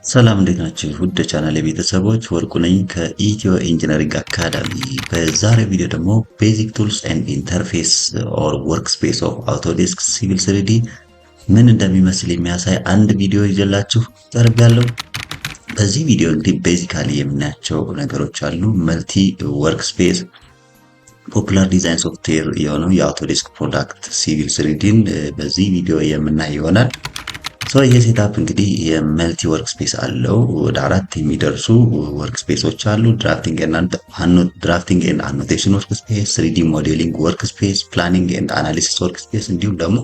ሰላም እንዴት ናችሁ? ውድ ቻናል የቤተሰቦች ወርቁ ነኝ ከኢትዮ ኢንጂነሪንግ አካዳሚ። በዛሬው ቪዲዮ ደግሞ ቤዚክ ቱልስ ኤንድ ኢንተርፌስ ኦር ወርክ ስፔስ ኦፍ አውቶዴስክ ሲቪል 3ዲ ምን እንደሚመስል የሚያሳይ አንድ ቪዲዮ ይዤላችሁ ቀርቤያለሁ። በዚህ ቪዲዮ እንግዲህ ቤዚካሊ የምናያቸው ነገሮች አሉ። መልቲ ወርክ ስፔስ ፖፑላር ዲዛይን ሶፍትዌር የሆነው የአውቶዴስክ ፕሮዳክት ሲቪል 3ዲን በዚህ ቪዲዮ የምናይ ይሆናል። ይሄ ሴታፕ እንግዲህ የመልቲ ወርክ ስፔስ አለው። ወደ 4 የሚደርሱ ወርክ ስፔሶች አሉ። ድራፍቲንግ ኤንድ አኖቴሽን ወርክ ስፔስ፣ 3ዲ ሞዴሊንግ ወርክ ስፔስ፣ ፕላኒንግ ኤንድ አናሊሲስ ወርክ ስፔስ እንዲሁም ደግሞ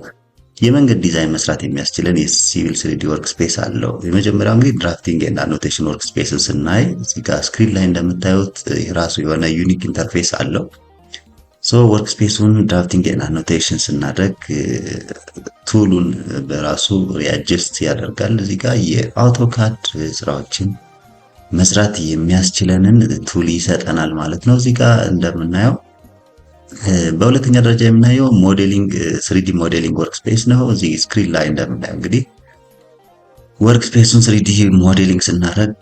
የመንገድ ዲዛይን መስራት የሚያስችለን የሲቪል 3ዲ ወርክ ስፔስ አለው። የመጀመሪያው እንግዲህ ድራፍቲንግ ኤንድ አኖቴሽን ወርክ ስፔስን ስናይ እዚህ ጋር ስክሪን ላይ እንደምታዩት የራሱ የሆነ ዩኒክ ኢንተርፌስ አለው። ወርክ ስፔሱን ድራፍቲንግ ኤንድ አኖቴሽን ስናደርግ ቱሉን በራሱ ሪአጀስት ያደርጋል። እዚህ ጋር የአውቶካድ ስራዎችን መስራት የሚያስችለንን ቱል ይሰጠናል ማለት ነው። እዚህ ጋር እንደምናየው በሁለተኛ ደረጃ የምናየው ሞዴሊንግ 3ዲ ሞዴሊንግ ወርክ ስፔስ ነው። እዚህ ስክሪን ላይ እንደምናየው እንግዲህ ወርክ ስፔሱን 3ዲ ሞዴሊንግ ስናደርግ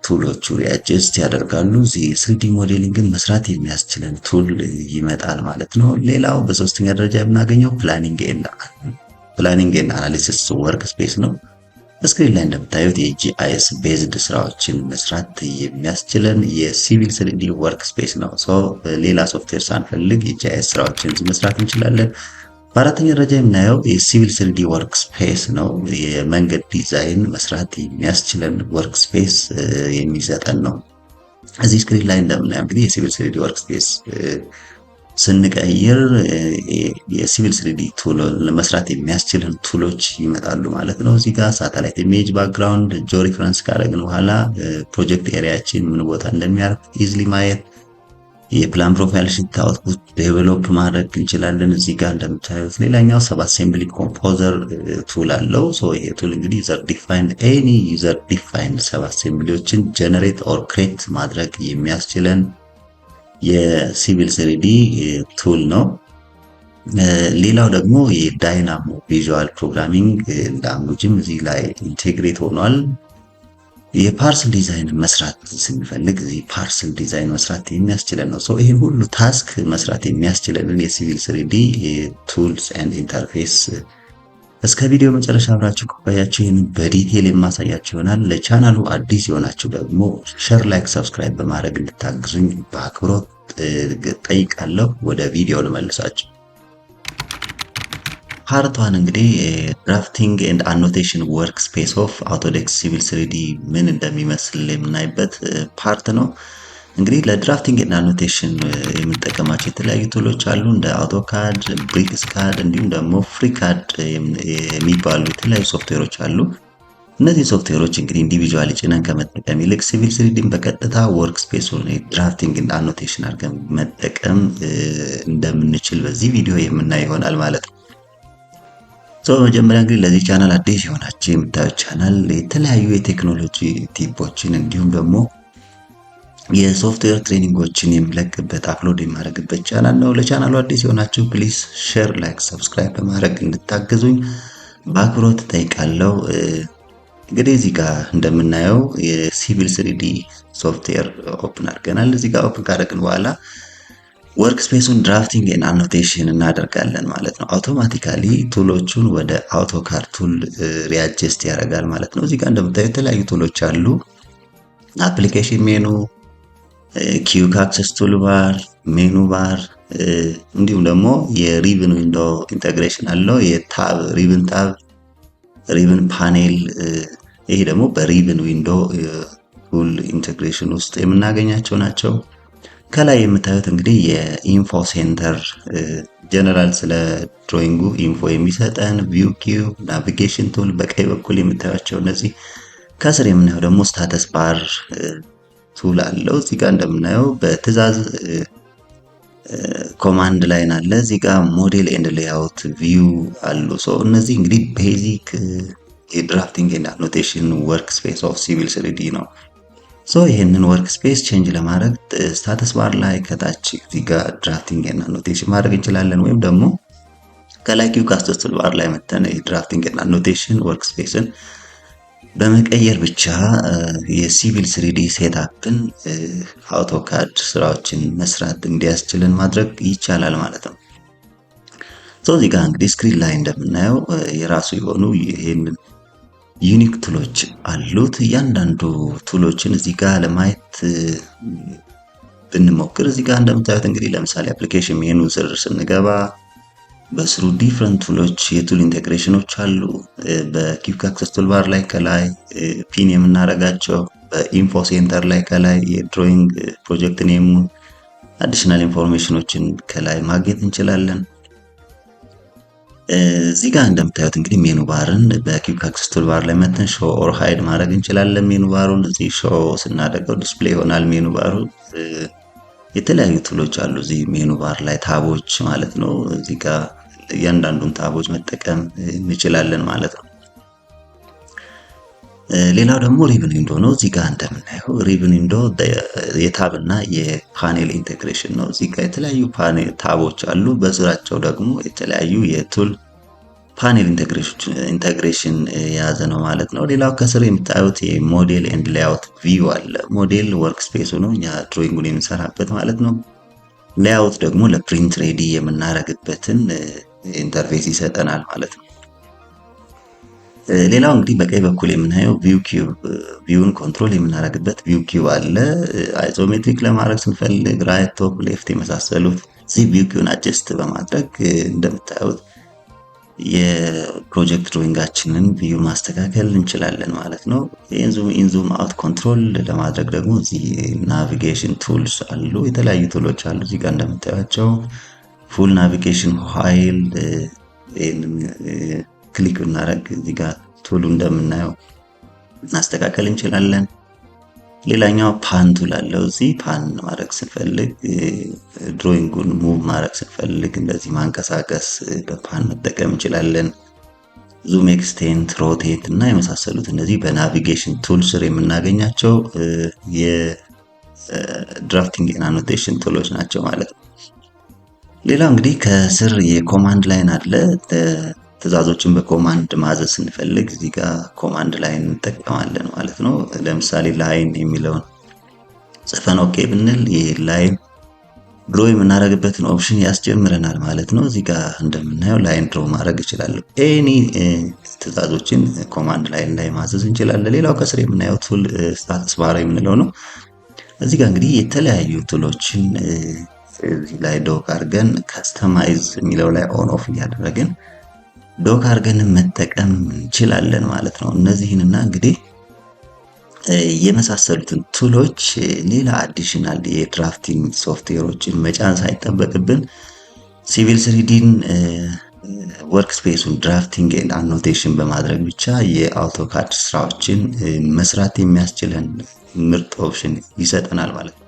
ቱሎቹ ሪአጀስት ያደርጋሉ። እዚህ 3ዲ ሞዴሊንግን መስራት የሚያስችለን ቱል ይመጣል ማለት ነው። ሌላው በሶስተኛ ደረጃ የምናገኘው ፕላኒንግ ኤንድ አናሊሲስ ወርክ ስፔስ ነው። ስክሪን ላይ እንደምታዩት የጂአይኤስ ቤዝድ ስራዎችን መስራት የሚያስችለን የሲቪል 3ዲ ወርክ ስፔስ ነው። ሌላ ሶፍትዌር ሳንፈልግ የጂአይኤስ ስራዎችን መስራት እንችላለን። በአራተኛ ደረጃ የምናየው የሲቪል 3ዲ ወርክ ስፔስ ነው። የመንገድ ዲዛይን መስራት የሚያስችለን ወርክ ስፔስ የሚሰጠን ነው። እዚህ ስክሪን ላይ እንደምናየው እንግዲህ የሲቪል 3ዲ ወርክ ስፔስ ስንቀይር የሲቪል 3ዲ ቱል ለመስራት የሚያስችልን ቱሎች ይመጣሉ ማለት ነው። እዚህ ጋር ሳተላይት ኢሜጅ ባክግራውንድ ጂኦ ሪፈረንስ ካደረግን በኋላ ፕሮጀክት ኤሪያችን ምን ቦታ እንደሚያርፍ ኢዝሊ ማየት፣ የፕላን ፕሮፋይል ሽት አውትፑት ዴቨሎፕ ማድረግ እንችላለን። እዚህ ጋር እንደምታዩት ሌላኛው ሰብ አሴምብሊ ኮምፖዘር ቱል አለው። ይሄ ቱል እንግዲህ ዩዘር ዲፋይንድ ሰብ አሴምብሊዎችን ጀነሬት ኦር ክሬት ማድረግ የሚያስችለን የሲቪል 3ዲ ቱል ነው። ሌላው ደግሞ የዳይናሞ ቪዥዋል ፕሮግራሚንግ ላንጉጅም እዚህ ላይ ኢንቴግሬት ሆኗል። የፓርሰል ዲዛይን መስራት ስንፈልግ እዚህ ፓርሰል ዲዛይን መስራት የሚያስችለን ነው። ይሄ ሁሉ ታስክ መስራት የሚያስችለንን የሲቪል 3ዲ ቱልስ ኤንድ ኢንተርፌስ እስከ ቪዲዮ መጨረሻ አብራችሁ ከቆያችሁ ይህንን በዲቴል የማሳያችሁ ይሆናል። ለቻናሉ አዲስ የሆናችሁ ደግሞ ሼር፣ ላይክ፣ ሰብስክራይብ በማድረግ እንድታግዙኝ በአክብሮት ጠይቃለሁ። ወደ ቪዲዮ ልመልሳችሁ። ፓርቷን እንግዲህ ድራፍቲንግ ኤንድ አኖቴሽን ወርክ ስፔስ ኦፍ አውቶዴስክ ሲቪል 3ዲ ምን እንደሚመስል የምናይበት ፓርት ነው። እንግዲህ ለድራፍቲንግ ኤንድ አኖቴሽን የምንጠቀማቸው የተለያዩ ቱሎች አሉ። እንደ አውቶካድ፣ ብሪክስካድ እንዲሁም ደግሞ ፍሪካድ የሚባሉ የተለያዩ ሶፍትዌሮች አሉ። እነዚህ ሶፍትዌሮች እንግዲህ ኢንዲቪጁዋሊ ጭነን ከመጠቀም ይልቅ ሲቪል 3ዲን በቀጥታ ወርክ ስፔሱን ድራፍቲንግ ኤንድ አኖቴሽን አድርገን መጠቀም እንደምንችል በዚህ ቪዲዮ የምናይ ይሆናል ማለት ነው። በመጀመሪያ እንግዲህ ለዚህ ቻናል አዲስ የሆናችሁ የምታዩት ቻናል የተለያዩ የቴክኖሎጂ ቲፖችን እንዲሁም ደግሞ የሶፍትዌር ትሬኒንጎችን የምለቅበት አፕሎድ የማደርግበት ቻናል ነው። ለቻናሉ አዲስ የሆናችሁ ፕሊዝ ሼር፣ ላይክ፣ ሰብስክራይብ በማድረግ እንድታግዙኝ በአክብሮት ጠይቃለሁ። እንግዲህ እዚህ ጋር እንደምናየው የሲቪል 3ዲ ሶፍትዌር ኦፕን አድርገናል። እዚህ ጋር ኦፕን ካደረግን በኋላ ወርክ ስፔሱን ድራፍቲንግ ኤንድ አኖቴሽን እናደርጋለን ማለት ነው። አውቶማቲካሊ ቱሎቹን ወደ አውቶካድ ቱል ሪአጀስት ያደርጋል ማለት ነው። እዚህ ጋር እንደምታዩት የተለያዩ ቱሎች አሉ። አፕሊኬሽን ሜኑ፣ ኪዩክ አክሰስ ቱል ባር፣ ሜኑ ባር እንዲሁም ደግሞ የሪብን ዊንዶ ኢንተግሬሽን አለው። የታብ ሪብን ፓኔል ይሄ ደግሞ በሪብን ዊንዶ ቱል ኢንተግሬሽን ውስጥ የምናገኛቸው ናቸው። ከላይ የምታዩት እንግዲህ የኢንፎ ሴንተር ጀነራል ስለ ድሮይንጉ ኢንፎ የሚሰጠን ቪው ኪው ናቪጌሽን ቱል በቀኝ በኩል የምታዩቸው እነዚህ። ከስር የምናየው ደግሞ ስታተስ ባር ቱል አለው። እዚህ ጋር እንደምናየው በትዕዛዝ ኮማንድ ላይን አለ። እዚህ ጋር ሞዴል ኤንድ ሌአውት ቪው አሉ። እነዚህ እንግዲህ ቤዚክ የድራፍቲንግ ኤንድ አኖቴሽን ወርክ ስፔስ ኦፍ ሲቪል 3ዲ ነው። ይሄንን ወርክ ስፔስ ቼንጅ ለማድረግ ስታተስ ባር ላይ ከታች እዚህ ጋር ድራፍቲንግ ኤንድ አኖቴሽን ማድረግ እንችላለን። ወይም ደግሞ ከላይ ኪው ካስተስ ቱል ባር ላይ መተን የድራፍቲንግ ኤንድ አኖቴሽን ወርክ ስፔስን በመቀየር ብቻ የሲቪል ስሪዲ ሴትአፕን አውቶካድ ስራዎችን መስራት እንዲያስችልን ማድረግ ይቻላል ማለት ነው። እዚህ ጋር እንግዲህ ስክሪን ላይ እንደምናየው የራሱ የሆኑ ይህንን ዩኒክ ቱሎች አሉት። እያንዳንዱ ቱሎችን እዚህ ጋር ለማየት ብንሞክር እዚህ ጋር እንደምታዩት እንግዲህ ለምሳሌ አፕሊኬሽን ሜኑ ስር ስንገባ በስሩ ዲፍረንት ቱሎች የቱል ኢንቴግሬሽኖች አሉ። በኪውክ አክሰስ ቱልባር ላይ ከላይ ፒን የምናደርጋቸው፣ በኢንፎ ሴንተር ላይ ከላይ የድሮይንግ ፕሮጀክት ኔሙን አዲሽናል ኢንፎርሜሽኖችን ከላይ ማግኘት እንችላለን። እዚህ ጋር እንደምታዩት እንግዲህ ሜኑ ባርን በኪውክ አክሰስ ቱልባር ላይ መተን ሾው ኦር ሃይድ ማድረግ እንችላለን። ሜኑ ባሩን እዚህ ሾው ስናደርገው ዲስፕሌይ ይሆናል ሜኑ ባሩ። የተለያዩ ቱሎች አሉ እዚህ ሜኑ ባር ላይ ታቦች ማለት ነው። እዚህ ጋር እያንዳንዱን ታቦች መጠቀም እንችላለን ማለት ነው። ሌላው ደግሞ ሪብን ዊንዶ ነው። እዚህ ጋር እንደምናየው ሪብን ዊንዶ የታብ እና የፓኔል ኢንቴግሬሽን ነው። እዚህ ጋር የተለያዩ ፓኔል ታቦች አሉ። በስራቸው ደግሞ የተለያዩ የቱል ፓኔል ኢንቴግሬሽን የያዘ ነው ማለት ነው። ሌላው ከስር የምታዩት የሞዴል ኤንድ ሌአውት ቪው አለ። ሞዴል ወርክ ስፔሱ ነው፣ እኛ ድሮይንጉን የምንሰራበት ማለት ነው። ሌአውት ደግሞ ለፕሪንት ሬዲ የምናደርግበትን ኢንተርፌስ ይሰጠናል ማለት ነው። ሌላው እንግዲህ በቀኝ በኩል የምናየው ቪው ኪዩብ፣ ቪውን ኮንትሮል የምናደርግበት ቪው ኪዩብ አለ። አይዞሜትሪክ ለማድረግ ስንፈልግ ራይት፣ ቶፕ፣ ሌፍት የመሳሰሉት እዚህ ቪው ኪዩን አጀስት በማድረግ እንደምታዩት የፕሮጀክት ድሮይንጋችንን ቪው ማስተካከል እንችላለን ማለት ነው። ኢንዙም ኢንዙም አውት ኮንትሮል ለማድረግ ደግሞ እዚህ ናቪጌሽን ቱልስ አሉ። የተለያዩ ቱሎች አሉ እዚህ ጋር እንደምታዩቸው ፉል ናቪጌሽን ኋይል ክሊክ ብናደርግ እዚህ ጋር ቱሉ እንደምናየው ማስተካከል እንችላለን። ሌላኛው ፓን ቱል አለው። እዚህ ፓን ማድረግ ስንፈልግ ድሮይንጉን ሙቭ ማድረግ ስንፈልግ እንደዚህ ማንቀሳቀስ በፓን መጠቀም እንችላለን። ዙም፣ ኤክስቴንት፣ ሮቴት እና የመሳሰሉት እነዚህ በናቪጌሽን ቱል ስር የምናገኛቸው የድራፍቲንግ እና አኖቴሽን ቱሎች ናቸው ማለት ነው። ሌላው እንግዲህ ከስር የኮማንድ ላይን አለ። ትዕዛዞችን በኮማንድ ማዘዝ ስንፈልግ እዚህ ጋር ኮማንድ ላይን እንጠቀማለን ማለት ነው። ለምሳሌ ላይን የሚለውን ጽፈን ኦኬ ብንል ይህ ላይን ድሮ የምናደርግበትን ኦፕሽን ያስጀምረናል ማለት ነው። እዚህ ጋር እንደምናየው ላይን ድሮ ማድረግ እችላለሁ። ኤኒ ትዕዛዞችን ኮማንድ ላይን ላይ ማዘዝ እንችላለን። ሌላው ከስር የምናየው ቱል ስታተስ ባር የምንለው ነው። እዚህ ጋር እንግዲህ የተለያዩ ቱሎችን እዚህ ላይ ዶክ አድርገን ከስተማይዝ የሚለው ላይ ኦን ኦፍ እያደረግን ዶክ አድርገን መጠቀም እንችላለን ማለት ነው። እነዚህንና እንግዲህ የመሳሰሉትን ቱሎች ሌላ አዲሽናል የድራፍቲንግ ሶፍትዌሮችን መጫን ሳይጠበቅብን ሲቪል ስሪዲን ወርክ ስፔሱን ድራፍቲንግ ኤንድ አኖቴሽን በማድረግ ብቻ የአውቶካድ ስራዎችን መስራት የሚያስችለን ምርጥ ኦፕሽን ይሰጠናል ማለት ነው።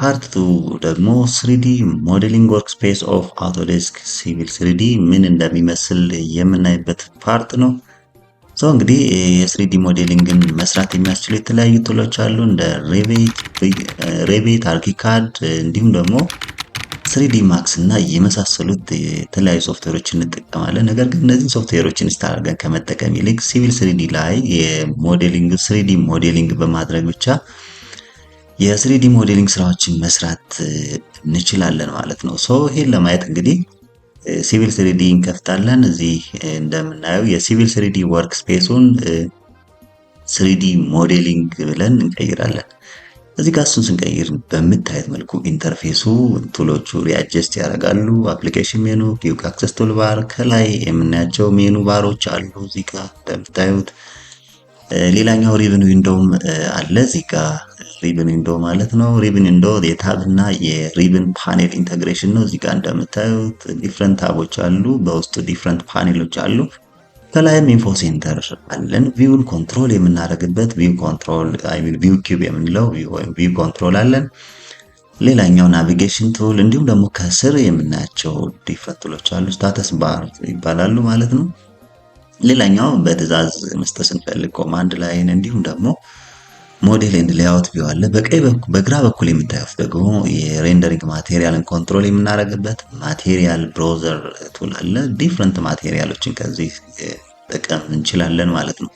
ፓርት 2 ደግሞ 3D ሞዴሊንግ ወርክ ስፔስ ኦፍ አውቶዴስክ ሲቪል 3D ምን እንደሚመስል የምናይበት ፓርት ነው። እንግዲህ የ3D ሞዴሊንግን መስራት የሚያስችሉ የተለያዩ ቱሎች አሉ እንደ ሬቪት፣ አርኪካድ እንዲሁም ደግሞ 3D ማክስ እና የመሳሰሉት የተለያዩ ሶፍትዌሮችን እንጠቀማለን። ነገር ግን እነዚህ ሶፍትዌሮችን ኢንስታል አድርገን ከመጠቀም ይልቅ ሲቪል 3D ላይ የሞዴሊንግ 3D ሞዴሊንግ በማድረግ ብቻ የ3D ሞዴሊንግ ስራዎችን መስራት እንችላለን ማለት ነው። ይሄን ለማየት እንግዲህ ሲቪል 3D እንከፍታለን። እዚህ እንደምናየው የሲቪል 3D ወርክ ስፔሱን 3D ሞዴሊንግ ብለን እንቀይራለን። እዚህ ጋር እሱን ስንቀይር በምታዩት መልኩ ኢንተርፌሱ ቱሎቹ ሪአጀስት ያደርጋሉ። አፕሊኬሽን ሜኑ፣ ኪውክ አክሰስ ቱልባር፣ ከላይ የምናያቸው ሜኑ ባሮች አሉ እዚህ ጋር እንደምታዩት። ሌላኛው ሪብን ዊንዶውም አለ እዚህ ጋር ሪብን ዊንዶ ማለት ነው። ሪብን ዊንዶ የታብ እና የሪብን ፓኔል ኢንተግሬሽን ነው። እዚህ ጋር እንደምታዩት ዲፍረንት ታቦች አሉ፣ በውስጡ ዲፍረንት ፓኔሎች አሉ። ከላይም ኢንፎ ሴንተር አለን። ቪውን ኮንትሮል የምናደርግበት ቪው ኮንትሮል ቪው ኪዩብ የምንለው ቪው ኮንትሮል አለን። ሌላኛው ናቪጌሽን ቱል እንዲሁም ደግሞ ከስር የምናያቸው ዲፍረንት ቱሎች አሉ፣ ስታተስ ባር ይባላሉ ማለት ነው። ሌላኛው በትዕዛዝ መስጠት ስንፈልግ ኮማንድ ላይን እንዲሁም ደግሞ ሞዴል ኤንድ ሌአውት ቪው አለ። በግራ በኩል የምታዩት ደግሞ የሬንደሪንግ ማቴሪያልን ኮንትሮል የምናደርግበት ማቴሪያል ብሮዘር ቱል አለ። ዲፍረንት ማቴሪያሎችን ከዚህ መጠቀም እንችላለን ማለት ነው።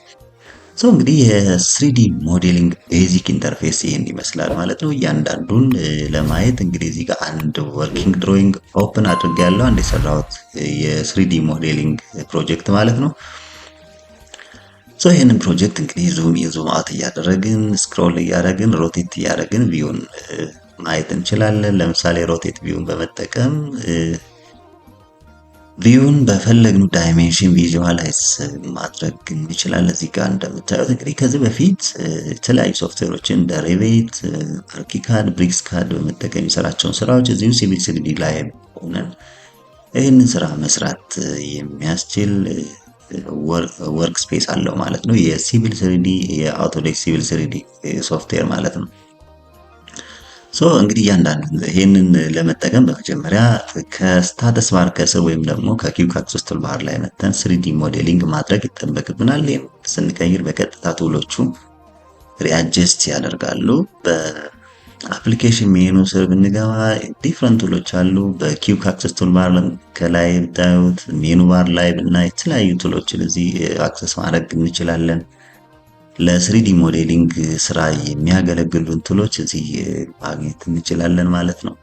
እንግዲህ የስሪዲ ሞዴሊንግ ቤዚክ ኢንተርፌስ ይህን ይመስላል ማለት ነው። እያንዳንዱን ለማየት እንግዲህ እዚህ ጋር አንድ ወርኪንግ ድሮይንግ ኦፕን አድርጌያለሁ። አንድ የሰራሁት የስሪዲ ሞዴሊንግ ፕሮጀክት ማለት ነው። ይህንን ፕሮጀክት እንግዲህ ዙም አውት እያደረግን ስክሮል እያደረግን ሮቴት እያደረግን ቪውን ማየት እንችላለን። ለምሳሌ ሮቴት ቪውን በመጠቀም ቪውን በፈለግነው ዳይሜንሽን ቪዥዋላይዝ ማድረግ እንችላለን። እዚህ ጋር እንደምታዩት እንግዲህ ከዚህ በፊት የተለያዩ ሶፍትዌሮችን እንደ ሬቬት፣ አርኪካድ፣ ብሪክስካድ በመጠቀም የሚሰራቸውን ስራዎች እዚሁ ሲቪል ስሪዲ ላይ ሆነን ይህንን ስራ መስራት የሚያስችል ወርክ ስፔስ አለው ማለት ነው። የሲቪል ስሪዲ የአውቶዴስክ ሲቪል ስሪዲ ሶፍትዌር ማለት ነው። እንግዲህ እያንዳንዱ ይሄንን ለመጠቀም በመጀመሪያ ከስታተስ ባር ከስር ወይም ደግሞ ከኪውክ አክሰስ ቱልባር ላይ መተን ስሪዲ ሞዴሊንግ ማድረግ ይጠበቅብናል። ይሄን ስንቀይር በቀጥታ ቱሎቹ ሪአጀስት ያደርጋሉ። በአፕሊኬሽን ሜኑ ስር ብንገባ ዲፍረንት ቱሎች አሉ። በኪውክ አክሰስ ቱልባር ከላይ ብታዩት ሜኑ ባር ላይ ብናይ የተለያዩ ቱሎችን እዚህ አክሰስ ማድረግ እንችላለን። ለስሪዲ ሞዴሊንግ ስራ የሚያገለግሉን ቱሎች እዚህ ማግኘት እንችላለን ማለት ነው።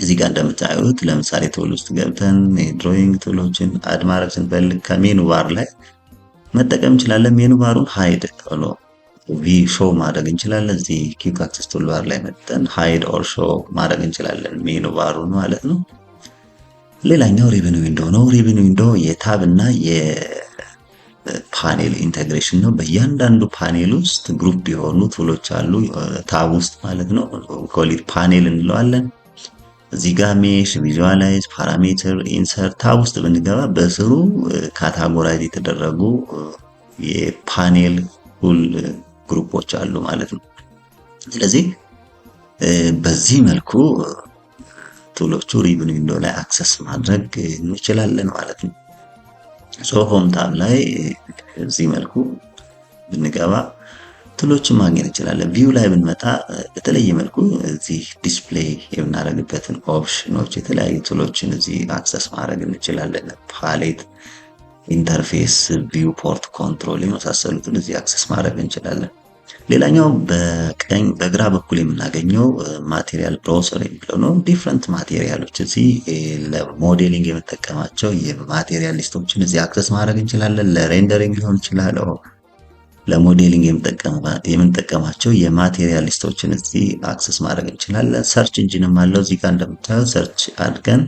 እዚህ ጋር እንደምታዩት ለምሳሌ ቱል ውስጥ ገብተን ድሮይንግ ቱሎችን አድ ማድረግ ስንፈልግ ከሜኑ ባር ላይ መጠቀም እንችላለን። ሜኑ ባሩን ሃይድ ሆኖ ሾው ማድረግ እንችላለን። እዚህ ኪውክ አክሰስ ቱል ባር ላይ መጠን ሃይድ ኦር ሾው ማድረግ እንችላለን ሜኑ ባሩን ማለት ነው። ሌላኛው ሪብን ዊንዶ ነው። ሪብን ዊንዶ የታብ እና ፓኔል ኢንተግሬሽን ነው። በእያንዳንዱ ፓኔል ውስጥ ግሩፕ የሆኑ ቱሎች አሉ፣ ታብ ውስጥ ማለት ነው። ኮሊት ፓኔል እንለዋለን። እዚህ ጋር ሜሽ፣ ቪዥዋላይዝ፣ ፓራሜትር፣ ኢንሰርት ታብ ውስጥ ብንገባ በስሩ ካታጎራይዝ የተደረጉ የፓኔል ቱል ግሩፖች አሉ ማለት ነው። ስለዚህ በዚህ መልኩ ቱሎቹ ሪብን ዊንዶ ላይ አክሰስ ማድረግ እንችላለን ማለት ነው። ሆም ታብ ላይ እዚህ መልኩ ብንገባ ቱሎችን ማግኘት እንችላለን። ቪው ላይ ብንመጣ በተለየ መልኩ እዚህ ዲስፕሌይ የምናደርግበትን ኦፕሽኖች የተለያዩ ቱሎችን እዚህ አክሰስ ማድረግ እንችላለን። ፓሌት፣ ኢንተርፌስ፣ ቪው ፖርት፣ ኮንትሮል የመሳሰሉትን እዚህ አክሰስ ማድረግ እንችላለን። ሌላኛው በግራ በኩል የምናገኘው ማቴሪያል ብራውዘር የሚለው ነው። ዲፍረንት ማቴሪያሎች እዚህ ለሞዴሊንግ የምንጠቀማቸው የማቴሪያል ሊስቶችን እዚህ አክሰስ ማድረግ እንችላለን። ለሬንደሪንግ ሊሆን ይችላል። ለሞዴሊንግ የምንጠቀማቸው የማቴሪያል ሊስቶችን እዚህ አክሰስ ማድረግ እንችላለን። ሰርች ኢንጂንም አለው። እዚህ ጋር እንደምታዩት ሰርች አድርገን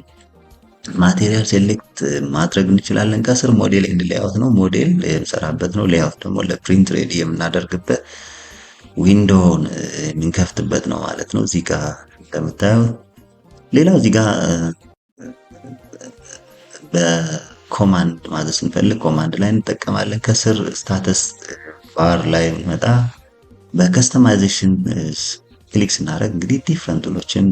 ማቴሪያል ሴሌክት ማድረግ እንችላለን። ከስር ሞዴል ኤንድ ሌአውት ነው። ሞዴል የምሰራበት ነው። ሌአውት ደግሞ ለፕሪንት ሬዲ የምናደርግበት ዊንዶውን የምንከፍትበት ነው ማለት ነው። እዚህ ጋር እንደምታዩት ሌላው እዚህ ጋር በኮማንድ ማዘዝ ስንፈልግ ኮማንድ ላይ እንጠቀማለን። ከስር ስታተስ ባር ላይ መጣ በከስተማይዜሽን ክሊክ ስናደርግ እንግዲህ ዲፍረንት ቱሎችን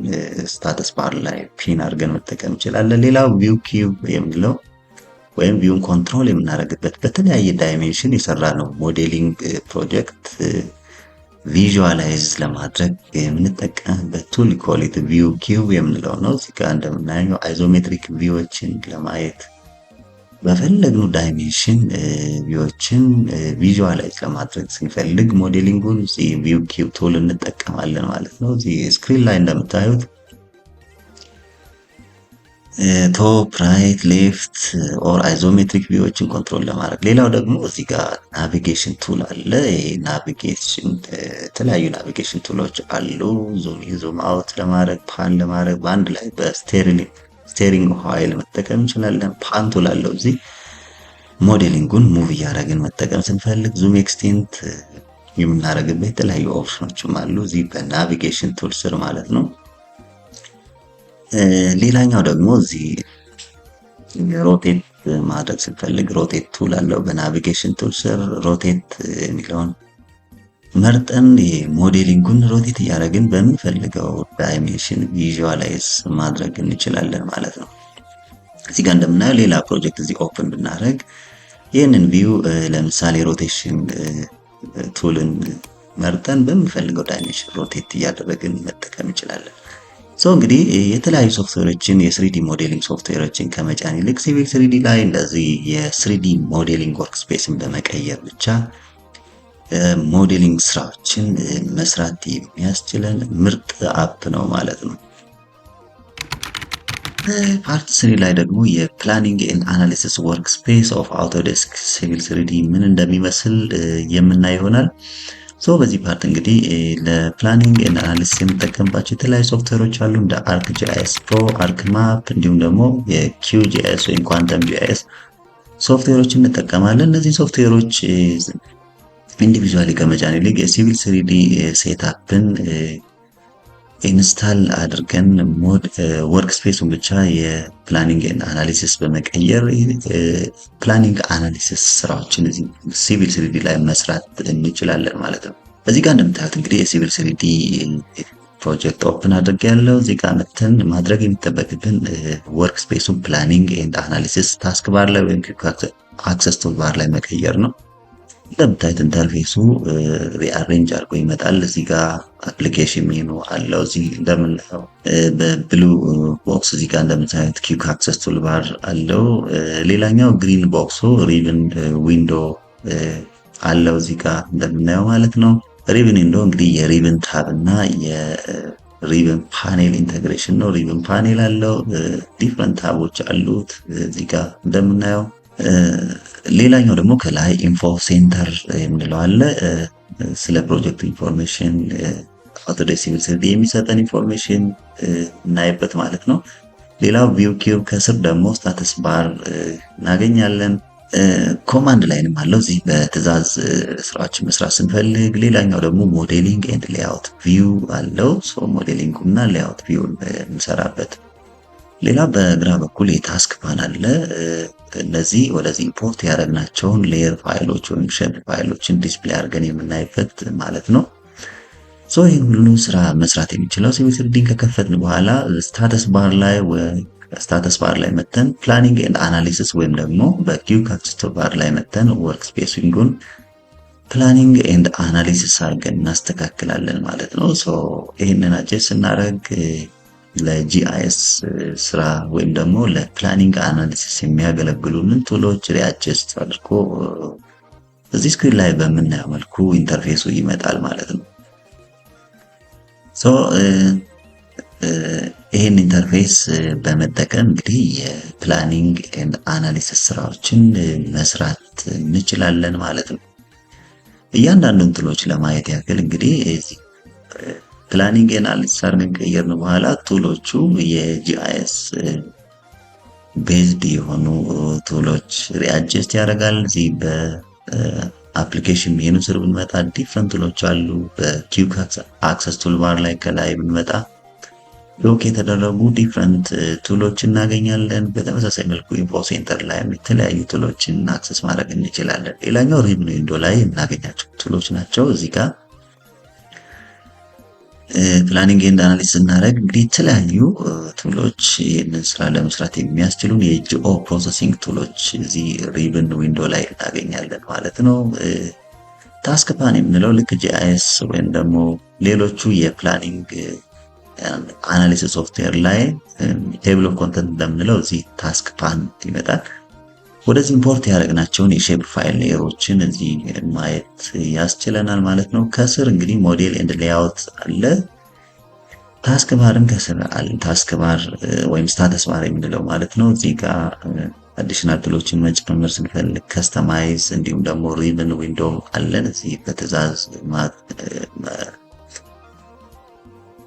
ስታተስ ባር ላይ ፒን አድርገን መጠቀም እንችላለን። ሌላው ቪው ኪዩብ የምንለው ወይም ቪውን ኮንትሮል የምናደርግበት በተለያየ ዳይሜንሽን የሰራ ነው ሞዴሊንግ ፕሮጀክት ቪዥዋላይዝ ለማድረግ የምንጠቀምበት ቱል ኮሊት ቪው ኪዩብ የምንለው ነው። እዚህ ጋር እንደምናየው አይዞሜትሪክ ቪዎችን ለማየት በፈለግነው ዳይሜንሽን ቪዎችን ቪዥዋላይዝ ለማድረግ ስንፈልግ ሞዴሊንጉን እዚህ ቪው ኪዩብ ቱል እንጠቀማለን ማለት ነው። እዚህ ስክሪን ላይ እንደምታዩት ቶፕ፣ ራይት፣ ሌፍት ኦር አይዞሜትሪክ ቪዎችን ኮንትሮል ለማድረግ ሌላው ደግሞ እዚህ ጋር ናቪጌሽን ቱል አለ። ይሄ ናቪጌሽን የተለያዩ ናቪጌሽን ቱሎች አሉ። ዙም አውት ለማድረግ ፓን ለማድረግ በአንድ ላይ በስቴሪንግ ኃይል መጠቀም እንችላለን። ፓን ቱል አለው። እዚህ ሞዴሊንጉን ሙቭ እያደረግን መጠቀም ስንፈልግ ዙም ኤክስቴንት የምናደርግበት የተለያዩ ኦፕሽኖችም አሉ እዚህ በናቪጌሽን ቱል ስር ማለት ነው። ሌላኛው ደግሞ እዚህ ሮቴት ማድረግ ስንፈልግ ሮቴት ቱል አለው። በናቪጌሽን ቱል ስር ሮቴት የሚለውን መርጠን ሞዴሊንጉን ሮቴት እያደረግን በምንፈልገው ዳይሜንሽን ቪዥዋላይዝ ማድረግ እንችላለን ማለት ነው። እዚህ ጋር እንደምናየው ሌላ ፕሮጀክት እዚህ ኦፕን ብናደርግ ይህንን ቪው ለምሳሌ ሮቴሽን ቱልን መርጠን በምንፈልገው ዳይሜንሽን ሮቴት እያደረግን መጠቀም እንችላለን። እንግዲህ የተለያዩ ሶፍትዌሮችን የስሪዲ ሞዴሊንግ ሶፍትዌሮችን ከመጫን ይልቅ ሲቪል ስሪዲ ላይ እንደዚህ የስሪዲ ሞዴሊንግ ወርክስፔስን በመቀየር ብቻ ሞዴሊንግ ስራዎችን መስራት የሚያስችለን ምርጥ አፕ ነው ማለት ነው። ፓርት 3 ላይ ደግሞ የፕላኒንግ ኤንድ አናሊሲስ ወርክ ስፔስ ኦፍ አውቶዴስክ ሲቪል ስሪዲ ምን እንደሚመስል የምናይ ይሆናል። በዚህ ፓርት እንግዲህ ለፕላኒንግ ኤንድ አናሊሲስ የምጠቀምባቸው የተለያዩ ሶፍትዌሮች አሉ እንደ አርክ ጂአይኤስ ፕሮ፣ አርክ ማፕ እንዲሁም ደግሞ የኪው ጂአይኤስ ወይም ኳንተም ጂአይኤስ ሶፍትዌሮችን እንጠቀማለን። እነዚህ ሶፍትዌሮች ኢንዲቪዥዋሊ ከመጫን ይልቅ የሲቪል ስሪዲ ሴትአፕን ኢንስታል አድርገን ወርክ ስፔሱን ብቻ የፕላኒንግ ኤንድ አናሊሲስ በመቀየር ፕላኒንግ አናሊሲስ ስራዎችን እዚህ ሲቪል ስሪዲ ላይ መስራት እንችላለን ማለት ነው። እዚህ ጋር እንደምታዩት እንግዲህ የሲቪል ስሪዲ ፕሮጀክት ኦፕን አድርጌያለሁ። እዚህ ጋር መተን ማድረግ የሚጠበቅብን ወርክ ስፔሱን ፕላኒንግ ኤንድ አናሊሲስ ታስክ ባር ላይ ወይም አክሰስ ቱል ባር ላይ መቀየር ነው። እንደምታዩት ኢንተርፌሱ ሪአሬንጅ አድርጎ ይመጣል። እዚህ ጋር አፕሊኬሽን ሜኑ አለው። እዚህ እንደምናየው በብሉ ቦክስ እዚህ ጋር እንደምታዩት ኪክ አክሰስ ቱል ባር አለው። ሌላኛው ግሪን ቦክሱ ሪብን ዊንዶ አለው እዚህ ጋር እንደምናየው ማለት ነው። ሪብን ዊንዶ እንግዲህ የሪብን ታብ እና የሪብን ፓኔል ኢንተግሬሽን ነው። ሪብን ፓኔል አለው። ዲፍረንት ታቦች አሉት እዚህ ጋር እንደምናየው። ሌላኛው ደግሞ ከላይ ኢንፎ ሴንተር የምንለው አለ። ስለ ፕሮጀክት ኢንፎርሜሽን አውቶዴስክ ሲቪል ስሪዲ የሚሰጠን ኢንፎርሜሽን እናይበት ማለት ነው። ሌላው ቪው ኪዩብ፣ ከስር ደግሞ ስታተስ ባር እናገኛለን። ኮማንድ ላይንም አለው እዚህ በትዕዛዝ ስራዎችን መስራት ስንፈልግ። ሌላኛው ደግሞ ሞዴሊንግ ኤንድ ሌአውት ቪው አለው። ሞዴሊንግ እና ሌአውት ቪው እንሰራበት። ሌላ በግራ በኩል የታስክ ፓን አለ። እነዚህ ወደዚህ ኢምፖርት ያደረግናቸውን ሌየር ፋይሎች ወይም ሼፕ ፋይሎችን ዲስፕሌይ አድርገን የምናይበት ማለት ነው። ይህን ሁሉ ስራ መስራት የሚችለው ሲቪል ስሪዲን ከከፈትን በኋላ ስታተስ ባር ላይ መተን ፕላኒንግ ኤንድ አናሊሲስ ወይም ደግሞ በኪው አክሰስ ቱል ባር ላይ መተን ወርክ ስፔሲንጉን ፕላኒንግ ኤንድ አናሊሲስ አድርገን እናስተካክላለን ማለት ነው። ይህንን አጀስት ስናደርግ ለጂአይኤስ ስራ ወይም ደግሞ ለፕላኒንግ አናሊሲስ የሚያገለግሉንን ቱሎች ሪአጀስት አድርጎ እዚህ ስክሪን ላይ በምናየው መልኩ ኢንተርፌሱ ይመጣል ማለት ነው። ይህን ኢንተርፌስ በመጠቀም እንግዲህ የፕላኒንግ ኤንድ አናሊሲስ ስራዎችን መስራት እንችላለን ማለት ነው። እያንዳንዱን ቱሎች ለማየት ያክል እንግዲህ ፕላኒንግ ኤንድ አናሊሲስ አድርገን ከቀየርን በኋላ ቱሎቹ የጂአይኤስ ቤዝድ የሆኑ ቱሎች ሪአጀስት ያደርጋል። እዚህ በአፕሊኬሽን ሜኑ ስር ብንመጣ ዲፍረንት ቱሎች አሉ። በኪክ አክሰስ ቱል ባር ላይ ከላይ ብንመጣ ሎክ የተደረጉ ዲፍረንት ቱሎች እናገኛለን። በተመሳሳይ መልኩ ኢንፎ ሴንተር ላይም የተለያዩ ቱሎችን አክሰስ ማድረግ እንችላለን። ሌላኛው ሪብን ዊንዶ ላይ የምናገኛቸው ቱሎች ናቸው። እዚህ ጋር ፕላኒንግ ኤንድ አናሊሲስ እናደርግ እንግዲህ የተለያዩ ቱሎች ይህንን ስራ ለመስራት የሚያስችሉን የጂኦ ፕሮሰሲንግ ቱሎች እዚህ ሪብን ዊንዶ ላይ እናገኛለን ማለት ነው። ታስክ ፓን የምንለው ልክ ጂአይኤስ ወይም ደግሞ ሌሎቹ የፕላኒንግ አናሊሲስ ሶፍትዌር ላይ ቴብል ኦፍ ኮንተንት እንደምንለው እዚህ ታስክ ፓን ይመጣል። ወደዚህ ኢምፖርት ያደረግናቸውን የሼፕ ፋይል ሌየሮችን እዚህ ማየት ያስችለናል ማለት ነው። ከስር እንግዲህ ሞዴል ኤንድ ሌአውት አለ። ታስክ ባርም ከስር አለ። ታስክ ባር ወይም ስታተስ ባር የምንለው ማለት ነው። እዚህ ጋር አዲሽናል ቱሎችን መጨመር ስንፈልግ ከስተማይዝ፣ እንዲሁም ደግሞ ሪብን ዊንዶ አለን። እዚህ በትዕዛዝ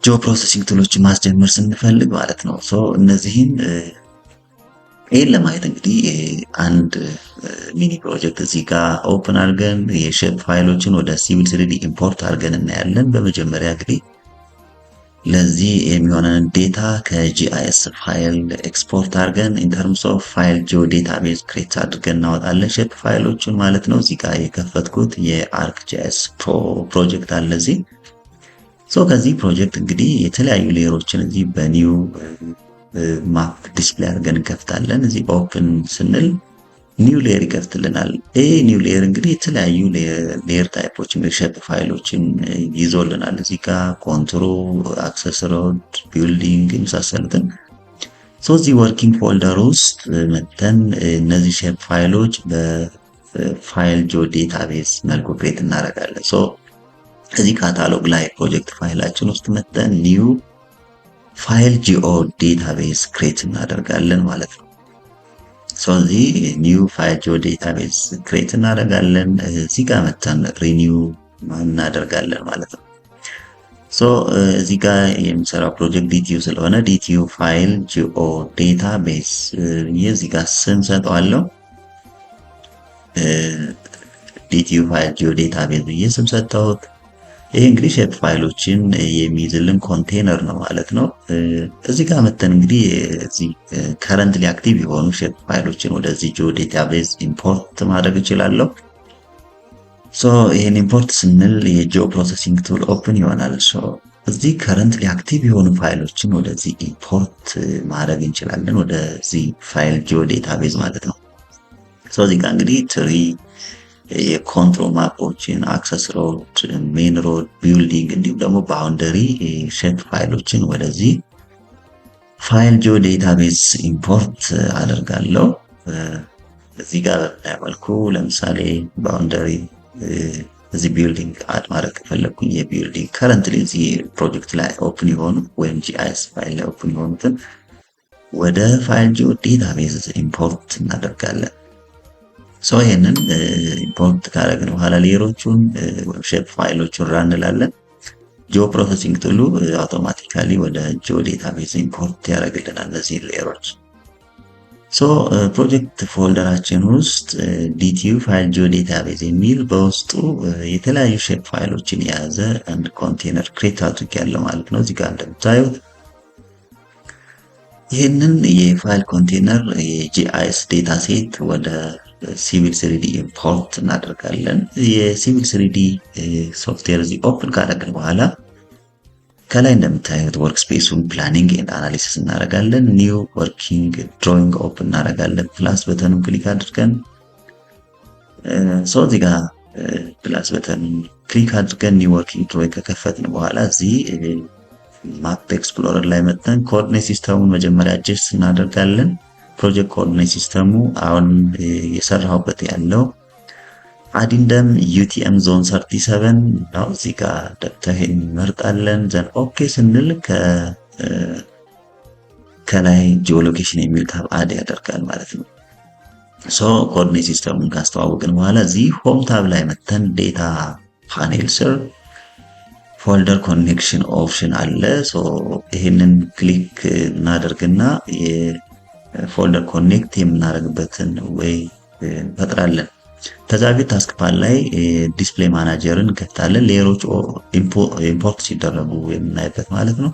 ጂኦ ፕሮሰሲንግ ቱሎችን ማስጀመር ስንፈልግ ማለት ነው። እነዚህን ይህን ለማየት እንግዲህ አንድ ሚኒ ፕሮጀክት እዚህ ጋር ኦፕን አድርገን የሼፕ ፋይሎችን ወደ ሲቪል ስሪዲ ኢምፖርት አድርገን እናያለን። በመጀመሪያ እንግዲህ ለዚህ የሚሆነን ዴታ ከጂአይኤስ ፋይል ኤክስፖርት አድርገን ኢንተርምስ ኦፍ ፋይል ጂኦ ዴታቤዝ ክሬት አድርገን እናወጣለን ሼፕ ፋይሎችን ማለት ነው። እዚህ ጋር የከፈትኩት የአርክ ጂአይኤስ ፕሮ ፕሮጀክት አለ እዚህ። ከዚህ ፕሮጀክት እንግዲህ የተለያዩ ሌየሮችን እዚህ በኒው ማፕ ዲስፕሌይ አድርገን እንከፍታለን። እዚህ ኦፕን ስንል ኒው ሌየር ይከፍትልናል። ይህ ኒው ሌየር እንግዲህ የተለያዩ ሌየር ታይፖችን ሼፕ ፋይሎችን ይዞልናል። እዚህ ጋር ኮንትሮል፣ አክሰስ ሮድ፣ ቢልዲንግ የመሳሰሉትን እዚህ ወርኪንግ ፎልደር ውስጥ መተን እነዚህ ሼፕ ፋይሎች በፋይል ጆ ዴታቤዝ መልኩ ክሬት እናደርጋለን። እዚህ ካታሎግ ላይ ፕሮጀክት ፋይላችን ውስጥ መተን ኒው ፋይል ጂኦ ዴታቤዝ ክሬት እናደርጋለን ማለት ነው። እዚህ ኒው ፋይል ጂኦ ዴታቤዝ ክሬት እናደርጋለን። እዚህ ጋር መተን ሪኒው እናደርጋለን ማለት ነው። እዚህ ጋር የሚሰራው ፕሮጀክት ዲቲዩ ስለሆነ ዲቲዩ ፋይል ጂኦ ዴታቤዝ እዚህ ጋር ስም ሰጠዋለሁ። ዲቲዩ ፋይል ጂኦ ዴታቤዝ ብዬ ስም ሰጠሁት። ይህ እንግዲህ ሼፕ ፋይሎችን የሚይዝልን ኮንቴነር ነው ማለት ነው። እዚህ ጋር መተን እንግዲህ እዚህ ከረንትሊ አክቲቭ የሆኑ ሼፕ ፋይሎችን ወደዚህ ጂኦ ዴታቤዝ ኢምፖርት ማድረግ እችላለሁ። ይህን ኢምፖርት ስንል የጂኦ ፕሮሰሲንግ ቱል ኦፕን ይሆናል። እዚህ ከረንትሊ አክቲቭ የሆኑ ፋይሎችን ወደዚህ ኢምፖርት ማድረግ እንችላለን፣ ወደዚህ ፋይል ጂኦ ዴታቤዝ ማለት ነው። እዚህ ጋር እንግዲህ ትሪ የኮንትሮል ማፖችን፣ አክሰስ ሮድ፣ ሜን ሮድ፣ ቢልዲንግ እንዲሁም ደግሞ ባውንደሪ ሼፕ ፋይሎችን ወደዚህ ፋይል ጂኦ ዴታቤዝ ኢምፖርት አደርጋለሁ። እዚህ ጋር በምናየው መልኩ ለምሳሌ ባውንደሪ እዚህ ቢልዲንግ አድ ማድረግ ከፈለኩኝ የቢልዲንግ ከረንትሊ እዚህ ፕሮጀክት ላይ ኦፕን የሆኑ ወይም ጂአይኤስ ፋይል ላይ ኦፕን የሆኑትን ወደ ፋይል ጂኦ ዴታቤዝ ኢምፖርት እናደርጋለን። ይሄንን ኢምፖርት ካደረግን በኋላ ሌየሮቹን ወይም ሼፕ ፋይሎቹን ራን እንላለን። ጂኦ ፕሮሰሲንግ ቱሉ አውቶማቲካሊ ወደ ጂኦ ዴታቤዝ ኢምፖርት ያደርግልናል እነዚህ ሌየሮች። ፕሮጀክት ፎልደራችን ውስጥ ዲቲዩ ፋይል ጂኦ ዴታቤዝ የሚል በውስጡ የተለያዩ ሼፕ ፋይሎችን የያዘ አንድ ኮንቴነር ክሬት አድርጌያለሁ ማለት ነው። እዚህ ጋር እንደምታዩት ይህንን የፋይል ኮንቴነር የጂአይኤስ ዴታ ሴት ወደ ሲቪል ስሪዲ ኢምፖርት እናደርጋለን። የሲቪል ስሪዲ ሶፍትዌር እዚህ ኦፕን ካደረግን በኋላ ከላይ እንደምታዩት ወርክ ስፔሱን ፕላኒንግ ኤንድ አናሊሲስ እናደርጋለን። ኒው ወርኪንግ ድሮይንግ ኦፕን እናደርጋለን። ፕላስ በተኑን ክሊክ አድርገን እዚህ ጋር ፕላስ በተኑን ክሊክ አድርገን ኒው ወርኪንግ ድሮይንግ ከከፈትን በኋላ እዚህ ማፕ ኤክስፕሎረር ላይ መጥተን ኮኦርዲኔት ሲስተሙን መጀመሪያ አጀስት እናደርጋለን። ፕሮጀክት ኮኦርዲኔት ሲስተሙ አሁን የሰራሁበት ያለው አዲንደም ዩቲኤም ዞን 37 ነው። እዚህ ጋር ደብተህን እንመርጣለን። ዘን ኦኬ ስንል ከላይ ጂኦሎኬሽን የሚል ታብ አድ ያደርጋል ማለት ነው። ኮኦርዲኔት ሲስተሙን ካስተዋወቅን በኋላ እዚህ ሆም ታብ ላይ መተን ዴታ ፓኔል ስር ፎልደር ኮኔክሽን ኦፕሽን አለ። ይሄንን ክሊክ እናደርግና የፎልደር ኮኔክት የምናደርግበትን ወይ እንፈጥራለን። ከዛ በፊት ታስክ ፓን ላይ ዲስፕሌይ ማናጀርን እንከፍታለን። ሌየሮች ኢምፖርት ሲደረጉ የምናይበት ማለት ነው።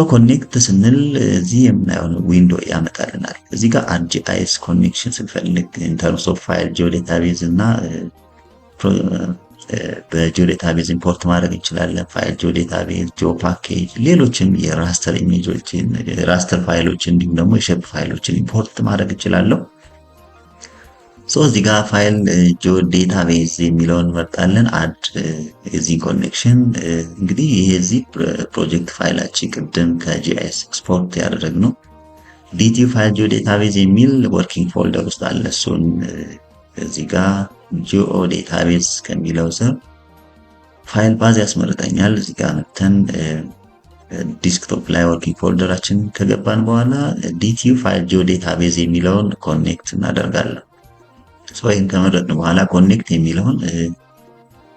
ኮኔክት ስንል እዚህ የምናየውን ዊንዶ ያመጣልናል። እዚህ ጋር አርጂአይኤስ ኮኔክሽን ስንፈልግ ኢንተርምስ ኦፍ ፋይል ጂኦ ዴታቤዝ እና በጂኦ ዴታቤዝ ኢምፖርት ማድረግ እንችላለን። ፋይል ጂኦ ዴታቤዝ፣ ጂኦ ፓኬጅ፣ ሌሎችም የራስተር ኢሜጆችን፣ ራስተር ፋይሎችን እንዲሁም ደግሞ የሼፕ ፋይሎችን ኢምፖርት ማድረግ እንችላለሁ። እዚህ ጋር ፋይል ጂኦ ዴታቤዝ የሚለውን እንመርጣለን። አድ እዚህ ኮኔክሽን እንግዲህ ይሄ እዚህ ፕሮጀክት ፋይላችን ቅድም ከጂአይኤስ ኤክስፖርት ያደረግነው ዲቲዩ ፋይል ጂኦ ዴታቤዝ የሚል ወርኪንግ ፎልደር ውስጥ አለ። እሱን እዚህ ጋር ጂኦ ዴታቤዝ ከሚለው ስር ፋይል ባዝ ያስመርጠኛል። እዚህ ጋር መተን ዲስክቶፕ ላይ ወርኪንግ ፎልደራችን ከገባን በኋላ ዲቲዩ ፋይል ጂኦ ዴታቤዝ የሚለውን ኮኔክት እናደርጋለን። ይህን ከመረጥን በኋላ ኮኔክት የሚለውን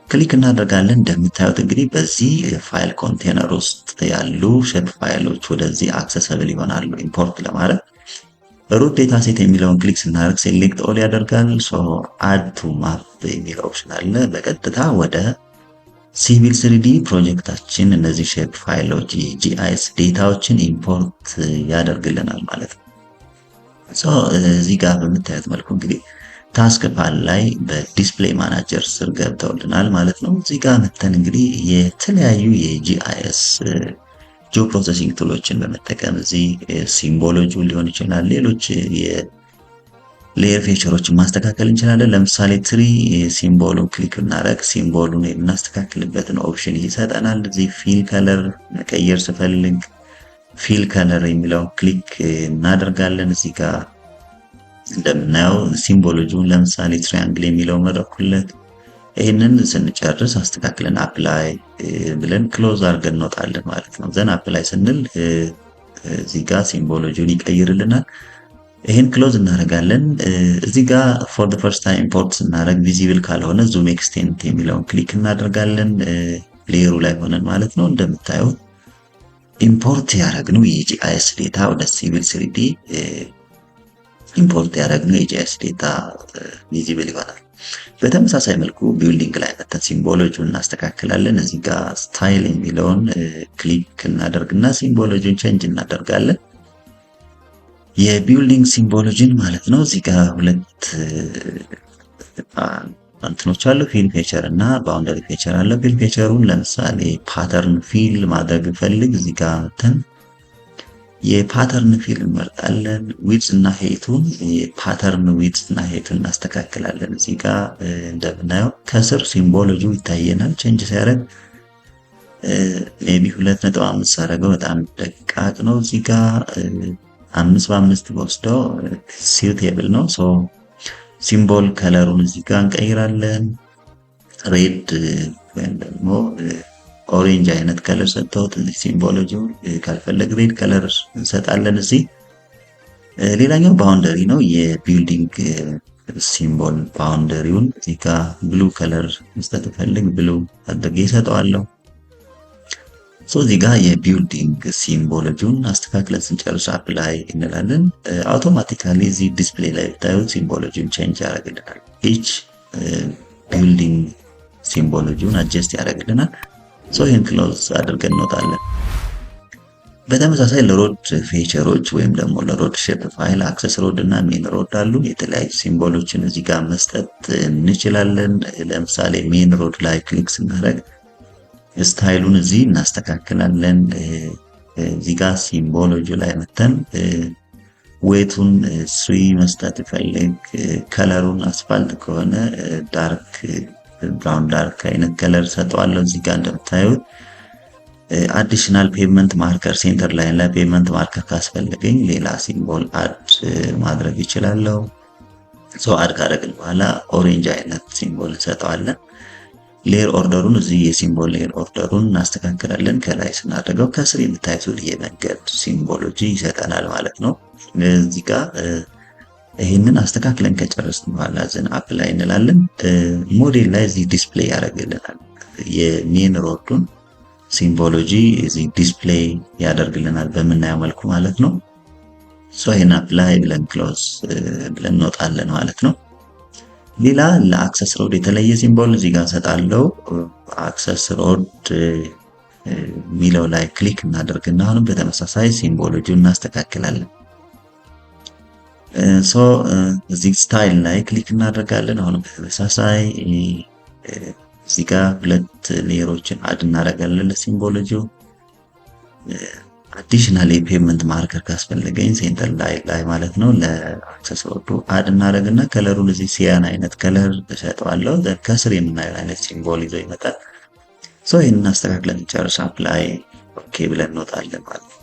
ክሊክ እናደርጋለን። እንደምታዩት እንግዲህ በዚህ ፋይል ኮንቴነር ውስጥ ያሉ ሼፕ ፋይሎች ወደዚህ አክሰሰብል ይሆናሉ ኢምፖርት ለማድረግ። ሩት ዴታ ሴት የሚለውን ክሊክ ስናደርግ ሴሌክት ኦል ያደርጋል። አድ ቱ ማፕ የሚል ኦፕሽን አለ። በቀጥታ ወደ ሲቪል ስሪዲ ፕሮጀክታችን እነዚህ ሼፕ ፋይሎች የጂአይኤስ ዴታዎችን ኢምፖርት ያደርግልናል ማለት ነው። እዚህ ጋር በምታዩት መልኩ እንግዲህ ታስክ ፓን ላይ በዲስፕሌይ ማናጀር ስር ገብተውልናል ማለት ነው። እዚህ ጋር መተን እንግዲህ የተለያዩ የጂአይኤስ ጂኦ ፕሮሰሲንግ ቱሎችን በመጠቀም እዚህ ሲምቦሎጂ ሊሆን ይችላል፣ ሌሎች ሌየር ፌቸሮችን ማስተካከል እንችላለን። ለምሳሌ ትሪ ሲምቦሉን ክሊክ ብናደርግ ሲምቦሉን የምናስተካክልበትን ኦፕሽን ይሰጠናል። እዚህ ፊል ከለር መቀየር ስፈልግ ፊል ከለር የሚለውን ክሊክ እናደርጋለን። እዚህ ጋር እንደምናየው ሲምቦሎጂውን ለምሳሌ ትሪያንግል የሚለው መረኩለት። ይህንን ስንጨርስ አስተካክለን አፕላይ ብለን ክሎዝ አድርገን እንወጣለን ማለት ነው። ዘን አፕላይ ስንል እዚህ ጋር ሲምቦሎጂውን ይቀይርልናል። ይህን ክሎዝ እናደርጋለን። እዚህ ጋር ፎር ዘ ፈርስት ታይም ኢምፖርት ስናደርግ ቪዚብል ካልሆነ ዙም ኤክስቴንት የሚለውን ክሊክ እናደርጋለን። ሌየሩ ላይ ሆነን ማለት ነው። እንደምታዩት ኢምፖርት ያደረግነው የጂአይኤስ ዴታ ወደ ሲቪል 3ዲ ኢምፖርት ያደረግነው የጂአይኤስ ዴታ ቪዚብል ይሆናል። በተመሳሳይ መልኩ ቢልዲንግ ላይ መተን ሲምቦሎጂውን እናስተካክላለን። እዚህ ጋር ስታይል የሚለውን ክሊክ እናደርግና ሲምቦሎጂውን ቼንጅ እናደርጋለን። የቢልዲንግ ሲምቦሎጂን ማለት ነው። እዚህ ጋር ሁለት እንትኖች አሉ፣ ፊል ፌቸር እና ባውንደሪ ፌቸር አለ። ፊል ፌቸሩን ለምሳሌ ፓተርን ፊል ማድረግ ፈልግ እዚህ ጋር መተን የፓተርን ፊል እንመርጣለን። ዊድዝ እና ሄቱን የፓተርን ዊድዝ እና ሄቱን እናስተካክላለን። እዚህ ጋር እንደምናየው ከስር ሲምቦሎጂው ይታየናል። ቼንጅ ሲያደርግ ሜቢ 2.5 አደረገው፣ በጣም ደቃቅ ነው። እዚህ ጋር 5 በ5 ወስደው ሲውቴብል ነው። ሶ ሲምቦል ከለሩን እዚህ ጋር እንቀይራለን። ሬድ ወይም ደግሞ ኦሬንጅ አይነት ከለር ሰጥተውት እዚህ ሲምቦሎጂው ካልፈለግ ሬድ ከለር እንሰጣለን። እዚህ ሌላኛው ባውንደሪ ነው። የቢልዲንግ ሲምቦል ባውንደሪውን እዚህ ጋር ብሉ ከለር መስጠት ፈልግ ብሉ አድርጌ እሰጠዋለሁ። እዚህ ጋር የቢልዲንግ ሲምቦሎጂውን አስተካክለን ስንጨርስ አፕላይ እንላለን። አውቶማቲካሊ እዚህ ዲስፕሌይ ላይ ብታዩት ሲምቦሎጂውን ቼንጅ ያደርግልናል። ኢች ቢልዲንግ ሲምቦሎጂውን አጀስት ያደርግልናል። ይህን ክሎዝ አድርገን እንወጣለን። በተመሳሳይ ለሮድ ፌቸሮች ወይም ደግሞ ለሮድ ሼፕ ፋይል አክሰስ ሮድ እና ሜን ሮድ አሉ። የተለያዩ ሲምቦሎችን እዚህ ጋር መስጠት እንችላለን። ለምሳሌ ሜን ሮድ ላይ ክሊክ ስናደርግ ስታይሉን እዚህ እናስተካክላለን። እዚህ ጋር ሲምቦሎጂ ላይ መተን ዌቱን 3 መስጠት ይፈልግ፣ ከለሩን አስፋልት ከሆነ ዳርክ ብራውን ዳርክ አይነት ከለር ሰጠዋለሁ። እዚህ ጋር እንደምታዩት አዲሽናል ፔቭመንት ማርከር ሴንተር ላይን ላይ ፔቭመንት ማርከር ካስፈለገኝ ሌላ ሲምቦል አድ ማድረግ ይችላለሁ። አድ ካደረግን በኋላ ኦሬንጅ አይነት ሲምቦል እንሰጠዋለን። ሌየር ኦርደሩን እዚህ የሲምቦል ሌየር ኦርደሩን እናስተካክላለን። ከላይ ስናደርገው ከስር የምታዩት የመንገድ ሲምቦሎጂ ይሰጠናል ማለት ነው። እዚህ ጋር ይህንን አስተካክለን ከጨረስን በኋላ ዘን አፕላይ እንላለን። ሞዴል ላይ እዚህ ዲስፕሌይ ያደርግልናል የሜን ሮዱን ሲምቦሎጂ እዚህ ዲስፕሌይ ያደርግልናል በምናየው መልኩ ማለት ነው። ይህን አፕላይ ብለን ክሎዝ ብለን እንወጣለን ማለት ነው። ሌላ ለአክሰስ ሮድ የተለየ ሲምቦል እዚህ ጋር ሰጣለው። አክሰስ ሮድ ሚለው ላይ ክሊክ እናደርግና አሁንም በተመሳሳይ ሲምቦሎጂውን እናስተካክላለን። እዚህ ስታይል ላይ ክሊክ እናደርጋለን። አሁንም በተመሳሳይ እዚህ ጋር ሁለት ሌየሮችን አድ እናደርጋለን ለሲምቦሎጂው። አዲሽናል የፔቭመንት ማርከር ካስፈለገኝ ሴንተር ላይ ማለት ነው ለአክሰስ ሮዱ አድ እናደርግና ከለሩን እዚህ ሲያን አይነት ከለር እሰጠዋለሁ። ከስር የምናየው አይነት ሲምቦል ይዞ ይመጣል። ይህንን አስተካክለን ጨርስ አፕላይ ኦኬ ብለን እንወጣለን ማለት ነው።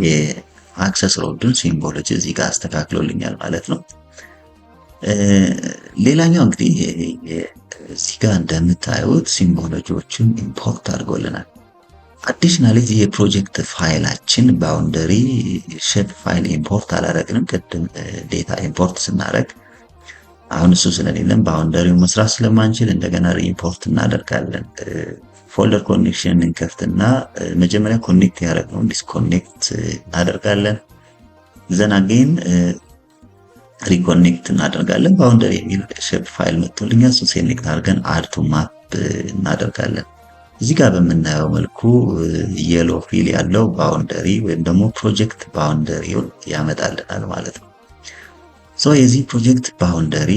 የአክሰስ ሮዱን ሲምቦሎጂ እዚህ ጋር አስተካክሎልኛል ማለት ነው። ሌላኛው እንግዲህ እዚህ ጋር እንደምታዩት ሲምቦሎጂዎችን ኢምፖርት አድርጎልናል። አዲሽናሊ እዚህ የፕሮጀክት ፋይላችን ባውንደሪ ሼፕ ፋይል ኢምፖርት አላደረግንም ቅድም ዴታ ኢምፖርት ስናደርግ። አሁን እሱ ስለሌለም ባውንደሪው መስራት ስለማንችል እንደገና ሪኢምፖርት እናደርጋለን። ፎልደር ኮኔክሽን እንከፍትና መጀመሪያ ኮኔክት ያደረግነውን ዲስኮኔክት እናደርጋለን። ዘን አጌን ሪኮኔክት እናደርጋለን። ባውንደሪ የሚል ሼፕ ፋይል መጥቶልኛል። እሱ ሴሌክት አድርገን አድ ቱ ማፕ እናደርጋለን። እዚህ ጋር በምናየው መልኩ የሎ ፊል ያለው ባውንደሪ ወይም ደግሞ ፕሮጀክት ባውንደሪውን ያመጣልናል ማለት ነው። የዚህ ፕሮጀክት ባውንደሪ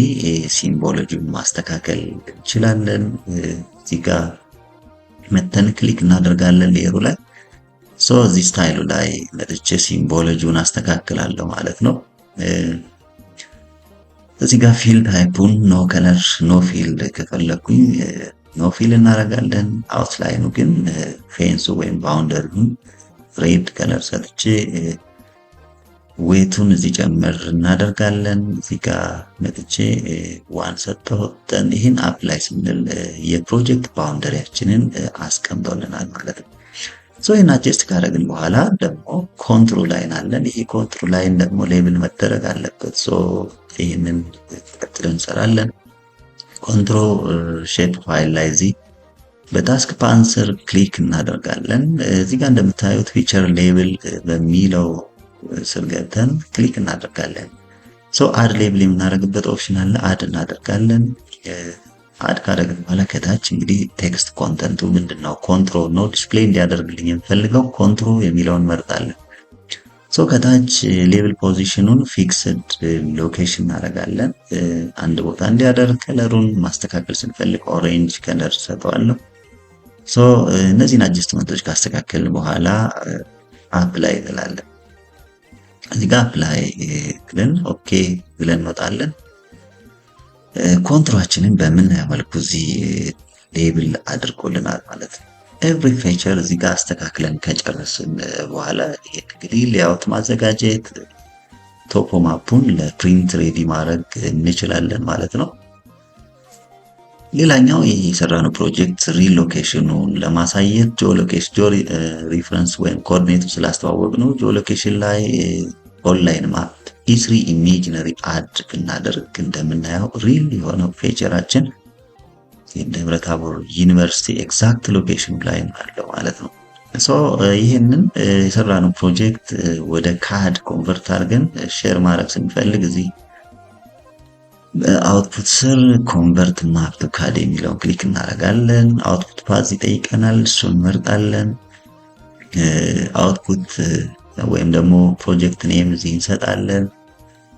ሲምቦሎጂውን ማስተካከል እንችላለን። እዚህ ጋር መተን ክሊክ እናደርጋለን ሌየሩ ላይ። እዚህ ስታይሉ ላይ መጥቼ ሲምቦሎጂውን አስተካክላለሁ ማለት ነው። እዚህ ጋር ፊል ታይፑን ኖ ከለር ኖ ፊልድ ከፈለኩኝ ኖ ፊል እናደርጋለን። አውትላይኑ ግን ፌንሱ ወይም ባውንደሪውን ሬድ ከለር ሰጥቼ ዌቱን እዚህ ጨምር እናደርጋለን። እዚህ ጋር መጥቼ ዋን ሰጥተን ይህን አፕላይ ስንል የፕሮጀክት ባውንደሪያችንን አስቀምጦልናል ማለት ነው። ይህን አጀስት ካደረግን በኋላ ደግሞ ኮንትሮል ላይን አለን። ይሄ ኮንትሮል ላይን ደግሞ ሌብል መደረግ አለበት። ይህንን ቀጥለን እንሰራለን። ኮንትሮል ሼፕ ፋይል ላይ እዚህ በታስክ ፓን ስር ክሊክ እናደርጋለን። እዚህ ጋር እንደምታዩት ፊቸር ሌብል በሚለው ስር ገብተን ክሊክ እናደርጋለን። አድ ሌብል የምናደርግበት ኦፕሽን አለ። አድ እናደርጋለን። አድ ካደረግን በኋላ ከታች እንግዲህ ቴክስት ኮንተንቱ ምንድነው ኮንትሮል ነው ዲስፕሌይ እንዲያደርግልኝ የምፈልገው ኮንትሮል የሚለውን መርጣለን። ከታች ሌብል ፖዚሽኑን ፊክስድ ሎኬሽን እናደርጋለን። አንድ ቦታ እንዲያደርግ ከለሩን ማስተካከል ስንፈልግ ኦሬንጅ ከለር ሰጠዋለሁ። እነዚህን አጀስትመንቶች ካስተካከልን በኋላ አፕላይ እንላለን። እዚህ ጋር አፕላይ ብለን ኦኬ ብለን እንወጣለን። ኮንትሮላችንን በምናየው መልኩ እዚህ ሌብል አድርጎልናል ማለት ነው። ኤቭሪ ፊቸር እዚህ ጋር አስተካክለን ከጨረስን በኋላ እንግዲህ ሌአውት ማዘጋጀት ቶፖ ማፑን ለፕሪንት ሬዲ ማድረግ እንችላለን ማለት ነው። ሌላኛው የሰራነው ፕሮጀክት ሪሎኬሽኑን ለማሳየት ጂኦሎኬሽን ሪፈረንስ ወይም ኮኦርዲኔቱ ስላስተዋወቅ ነው። ጂኦሎኬሽን ላይ ኦንላይን ማፕ ኢስሪ ኢሜጂነሪ አድ ብናደርግ እንደምናየው ሪል የሆነው ፊቸራችን የደብረ ታቦር ዩኒቨርሲቲ ኤግዛክት ሎኬሽን ላይ አለው ማለት ነው። ይህንን የሰራነው ፕሮጀክት ወደ ካድ ኮንቨርት አድርገን ሼር ማድረግ ስንፈልግ እዚህ አውትፑት ስር ኮንቨርት ማፕ ቱ ካድ የሚለውን ክሊክ እናደርጋለን። አውትፑት ፓዝ ይጠይቀናል፣ እሱን እንመርጣለን። አውትፑት ወይም ደግሞ ፕሮጀክት ኔም እዚህ እንሰጣለን።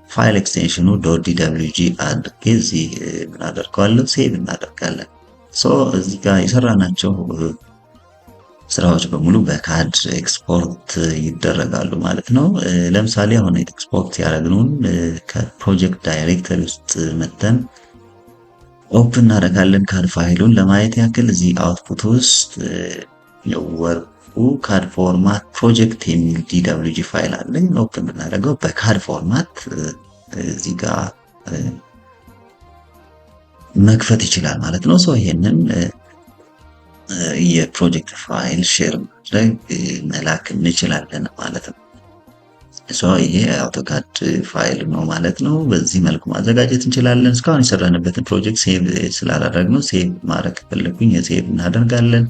ፋይል ኤክስቴንሽኑ .dwg አድርጌ እዚህ ምን አደርገዋለሁ ሴቭ እናደርጋለን። እዚህ ጋር የሰራናቸው ስራዎች በሙሉ በካድ ኤክስፖርት ይደረጋሉ ማለት ነው። ለምሳሌ አሁን ኤክስፖርት ያደረግነውን ከፕሮጀክት ዳይሬክተሪ ውስጥ መተን ኦፕን እናደርጋለን። ካድ ፋይሉን ለማየት ያክል እዚህ አውትፑት ውስጥ ወርቁ ካድ ፎርማት ፕሮጀክት የሚል DWG ፋይል አለኝ። ኦፕን ብናደርገው በካድ ፎርማት እዚህ ጋር መክፈት ይችላል ማለት ነው። ይሄንን የፕሮጀክት ፋይል ሼር ማድረግ መላክ እንችላለን ማለት ነው። ይሄ አውቶካድ ፋይል ነው ማለት ነው። በዚህ መልኩ ማዘጋጀት እንችላለን። እስካሁን የሰራንበትን ፕሮጀክት ሴቭ ስላላደረግነው ሴቭ ማድረግ ከፈለኩኝ ሴቭ እናደርጋለን።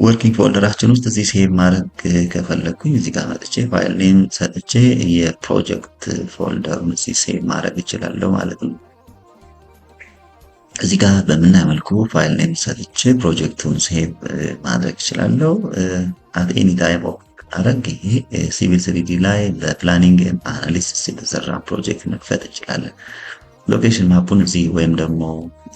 ወርኪንግ ፎልደራችን ውስጥ እዚህ ሴቭ ማድረግ ከፈለኩኝ እዚህ ጋር መጥቼ ፋይል ኔም ሰጥቼ የፕሮጀክት ፎልደሩን እዚህ ሴቭ ማድረግ እችላለሁ ማለት ነው። እዚህ ጋር በምናየው መልኩ ፋይል ኔም ሰጥቼ ፕሮጀክቱን ሴቭ ማድረግ እችላለሁ። አት ኤኒ ታይም አረግ ይሄ ሲቪል 3D ላይ በፕላኒንግ አናሊሲስ የተሰራ ፕሮጀክት መክፈት እንችላለን። ሎኬሽን ማፑን እዚህ ወይም ደግሞ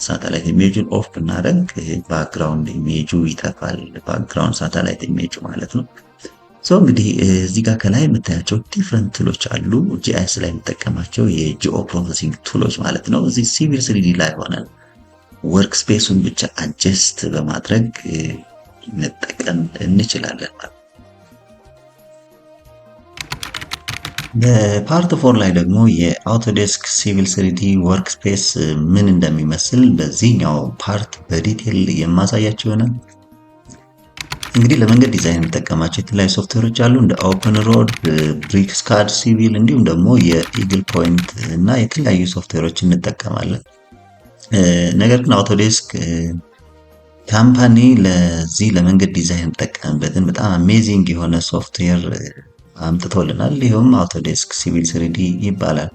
ሳተላይት ኢሜጁን ኦፍ ብናደርግ ባክግራውንድ ኢሜጁ ይጠፋል። ባክግራውንድ ሳተላይት ኢሜጁ ማለት ነው። እንግዲህ እዚህ ጋር ከላይ የምታያቸው ዲፍረንት ቱሎች አሉ። ጂአይኤስ ላይ የምጠቀማቸው የጂኦ ፕሮሰሲንግ ቱሎች ማለት ነው። እዚህ ሲቪል 3D ላይ ሆነን ወርክ ስፔሱን ብቻ አጀስት በማድረግ መጠቀም እንችላለን ማለት ነው። በፓርት 4 ላይ ደግሞ የአውቶዴስክ ሲቪል 3D ወርክ ስፔስ ምን እንደሚመስል በዚህኛው ፓርት በዲቴል የማሳያችሁ ይሆናል። እንግዲህ ለመንገድ ዲዛይን የምጠቀማቸው የተለያዩ ሶፍትዌሮች አሉ እንደ ኦፕን ሮድ፣ ብሪክስካድ ሲቪል እንዲሁም ደግሞ የኢግል ፖይንት እና የተለያዩ ሶፍትዌሮች እንጠቀማለን። ነገር ግን አውቶዴስክ ካምፓኒ ለዚህ ለመንገድ ዲዛይን የምጠቀምበትን በጣም አሜዚንግ የሆነ ሶፍትዌር አምጥቶልናል። ይሄውም አውቶዴስክ ሲቪል 3D ይባላል።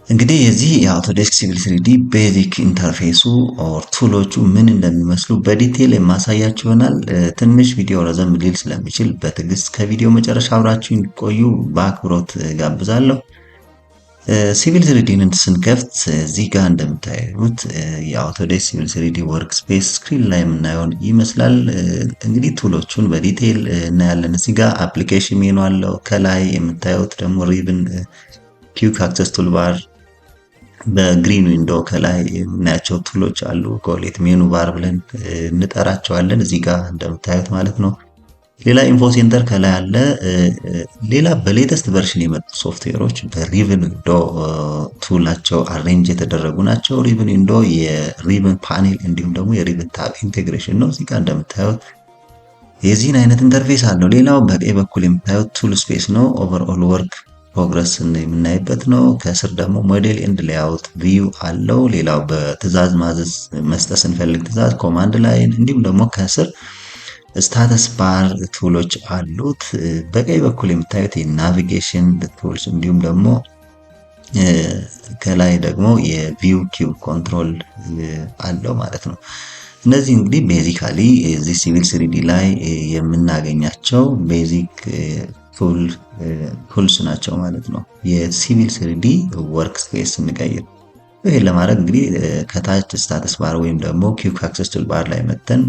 እንግዲህ የዚህ የአውቶዴስክ ሲቪል 3D ቤዚክ ኢንተርፌሱ ኦር ቱሎቹ ምን እንደሚመስሉ በዲቴል የማሳያችሁ ይሆናል። ትንሽ ቪዲዮ ረዘም ሊል ስለሚችል በትዕግስት ከቪዲዮ መጨረሻ አብራችሁ እንዲቆዩ በአክብሮት ጋብዛለሁ። ሲቪል ስሪዲን ስንከፍት እዚህ ጋር እንደምታዩት የአውቶዴስክ ሲቪል ስሪዲ ወርክ ስፔስ ስክሪን ላይ የምናየውን ይመስላል። እንግዲህ ቱሎቹን በዲቴይል እናያለን። እዚህ ጋር አፕሊኬሽን ሜኑ አለው። ከላይ የምታዩት ደግሞ ሪብን ኪውክ አክሰስ ቱልባር በግሪን ዊንዶ ከላይ የምናያቸው ቱሎች አሉ። ኮሌት ሜኑ ባር ብለን እንጠራቸዋለን እዚህ ጋር እንደምታዩት ማለት ነው። ሌላ ኢንፎ ሴንተር ከላይ አለ። ሌላ በሌተስት ቨርሽን የመጡ ሶፍትዌሮች በሪብን ዊንዶ ቱላቸው አሬንጅ የተደረጉ ናቸው። ሪብን ዊንዶ የሪብን ፓኔል እንዲሁም ደግሞ የሪብን ታብ ኢንቴግሬሽን ነው። እዚህ ጋር እንደምታዩት የዚህን አይነት ኢንተርፌስ አለው። ሌላው በቀኝ በኩል የምታዩት ቱል ስፔስ ነው። ኦቨርኦል ወርክ ፕሮግረስን የምናይበት ነው። ከስር ደግሞ ሞዴል ኤንድ ሌአውት ቪው አለው። ሌላው በትዕዛዝ ማዘዝ መስጠት ስንፈልግ ትዕዛዝ ኮማንድ ላይን እንዲሁም ደግሞ ከስር ስታተስ ባር ቱሎች አሉት። በቀኝ በኩል የምታዩት የናቪጌሽን ቱልስ እንዲሁም ደግሞ ከላይ ደግሞ የቪው ኪዩብ ኮንትሮል አለው ማለት ነው። እነዚህ እንግዲህ ቤዚካሊ እዚህ ሲቪል ስሪዲ ላይ የምናገኛቸው ቤዚክ ቱልስ ናቸው ማለት ነው። የሲቪል ስሪዲ ወርክ ስፔስ ስንቀይር ይሄን ለማድረግ እንግዲህ ከታች ስታተስ ባር ወይም ደግሞ ኪዩክ አክሰስ ቱል ባር ላይ መተን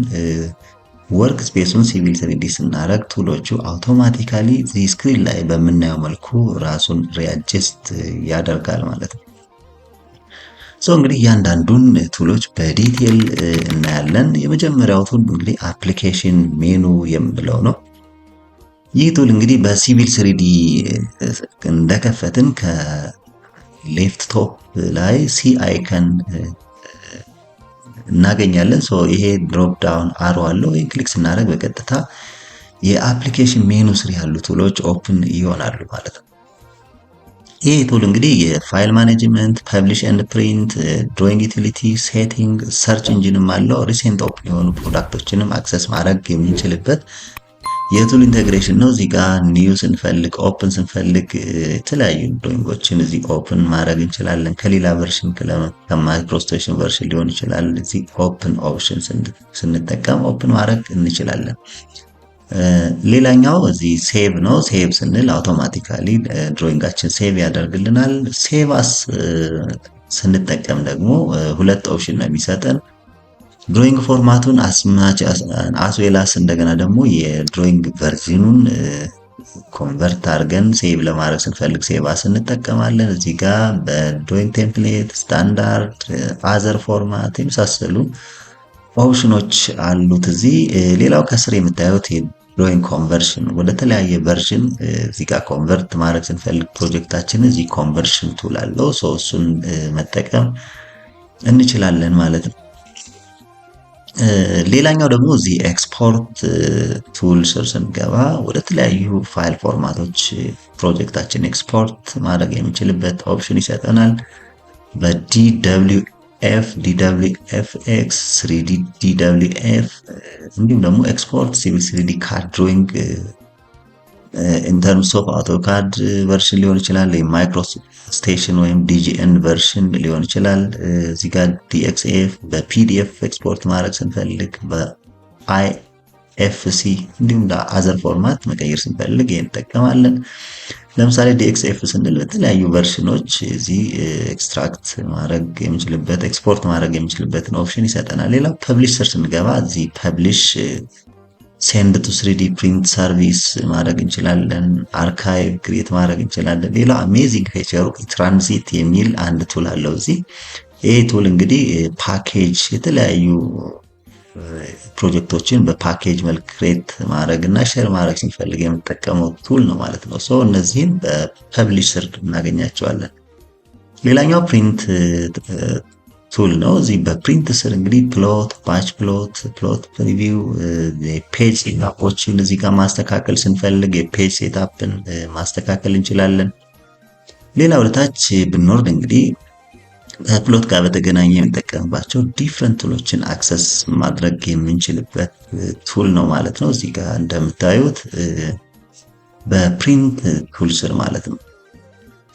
ወርክ ስፔሱን ሲቪል ስሪዲ ስናደርግ ቱሎቹ አውቶማቲካሊ እዚህ ስክሪን ላይ በምናየው መልኩ ራሱን ሪአጀስት ያደርጋል ማለት ነው። እንግዲህ እያንዳንዱን ቱሎች በዲቴል እናያለን። የመጀመሪያው ቱል እንግዲህ አፕሊኬሽን ሜኑ የምንለው ነው። ይህ ቱል እንግዲህ በሲቪል ስሪዲ እንደከፈትን ከሌፍት ቶፕ ላይ ሲ አይከን እናገኛለን። ይሄ ድሮፕ ዳውን አሮ አለው። ይሄን ክሊክ ስናደርግ በቀጥታ የአፕሊኬሽን ሜኑ ስር ያሉ ቱሎች ኦፕን ይሆናሉ ማለት ነው። ይሄ ቱል እንግዲህ የፋይል ማኔጅመንት፣ ፐብሊሽ ኤንድ ፕሪንት፣ ድሮይንግ ዩቲሊቲ፣ ሴቲንግ፣ ሰርች ኢንጂንም አለው። ሪሴንት ኦፕን የሆኑ ፕሮዳክቶችንም አክሰስ ማድረግ የምንችልበት የቱል ኢንቴግሬሽን ነው። እዚህ ጋር ኒው ስንፈልግ ኦፕን ስንፈልግ የተለያዩ ድሮይንጎችን እዚህ ኦፕን ማድረግ እንችላለን። ከሌላ ቨርሽን ከማይክሮስቴሽን ቨርሽን ሊሆን ይችላል። እዚህ ኦፕን ኦፕሽን ስንጠቀም ኦፕን ማድረግ እንችላለን። ሌላኛው እዚህ ሴቭ ነው። ሴቭ ስንል አውቶማቲካሊ ድሮይንጋችን ሴቭ ያደርግልናል። ሴቭ አስ ስንጠቀም ደግሞ ሁለት ኦፕሽን ነው የሚሰጠን። ድሮይንግ ፎርማቱን አስዌላስ እንደገና ደግሞ የድሮይንግ ቨርዥኑን ኮንቨርት አድርገን ሴቭ ለማድረግ ስንፈልግ ሴቭ አስ እንጠቀማለን። እዚህ ጋር በድሮይንግ ቴምፕሌት፣ ስታንዳርድ፣ አዘር ፎርማት የመሳሰሉ ኦፕሽኖች አሉት እዚህ። ሌላው ከስር የምታዩት የድሮይንግ ኮንቨርሽን ወደ ተለያየ ቨርዥን እዚህ ጋር ኮንቨርት ማድረግ ስንፈልግ ፕሮጀክታችን እዚህ ኮንቨርሽን ቱል አለው። እሱን መጠቀም እንችላለን ማለት ነው። ሌላኛው ደግሞ እዚህ ኤክስፖርት ቱል ስር ስንገባ ወደ ተለያዩ ፋይል ፎርማቶች ፕሮጀክታችን ኤክስፖርት ማድረግ የምንችልበት ኦፕሽን ይሰጠናል። በDWF፣ DWFX፣ 3D DWF እንዲሁም ደግሞ ኤክስፖርት ሲቪል 3D ካድ ድሮይንግ ኢንተርምስ ኦፍ አውቶካድ ቨርሽን ሊሆን ይችላል። የማይክሮ ስቴሽን ወይም ዲጂኤን ቨርሽን ሊሆን ይችላል። እዚህ ጋር DXF በፒዲኤፍ ኤክስፖርት ማድረግ ስንፈልግ በIFC እንዲሁም አዘር ፎርማት መቀየር ስንፈልግ ይሄን እንጠቀማለን። ለምሳሌ DXF ስንል በተለያዩ ቨርሽኖች እዚህ ኤክስትራክት ማድረግ የምንችልበት ኤክስፖርት ማድረግ የምንችልበትን ኦፕሽን ይሰጠናል። ሌላው ፐብሊሽ ስር ስንገባ እዚህ ፐብሊሽ ሴንድ ቱ 3D ፕሪንት ሰርቪስ ማድረግ እንችላለን። አርካይቭ ክሬት ማድረግ እንችላለን። ሌላ አሜዚንግ ፊቸሩ ትራንዚት የሚል አንድ ቱል አለው እዚህ። ይሄ ቱል እንግዲህ ፓኬጅ የተለያዩ ፕሮጀክቶችን በፓኬጅ መልክ ክሬት ማድረግ እና ሼር ማድረግ ስንፈልግ የምንጠቀመው ቱል ነው ማለት ነው። እነዚህን በፐብሊሽ ስር እናገኛቸዋለን። ሌላኛው ፕሪንት ቱል ነው። እዚህ በፕሪንት ስር እንግዲህ ፕሎት፣ ባች ፕሎት፣ ፕሎት ፕሪቪው፣ የፔጅ ሴታፖችን እዚህ ጋር ማስተካከል ስንፈልግ የፔጅ ሴታፕን ማስተካከል እንችላለን። ሌላ ወደታች ብንወርድ እንግዲህ ከፕሎት ጋር በተገናኘ የምንጠቀምባቸው ዲፍረንት ቱሎችን አክሰስ ማድረግ የምንችልበት ቱል ነው ማለት ነው። እዚህ ጋር እንደምታዩት በፕሪንት ቱል ስር ማለት ነው።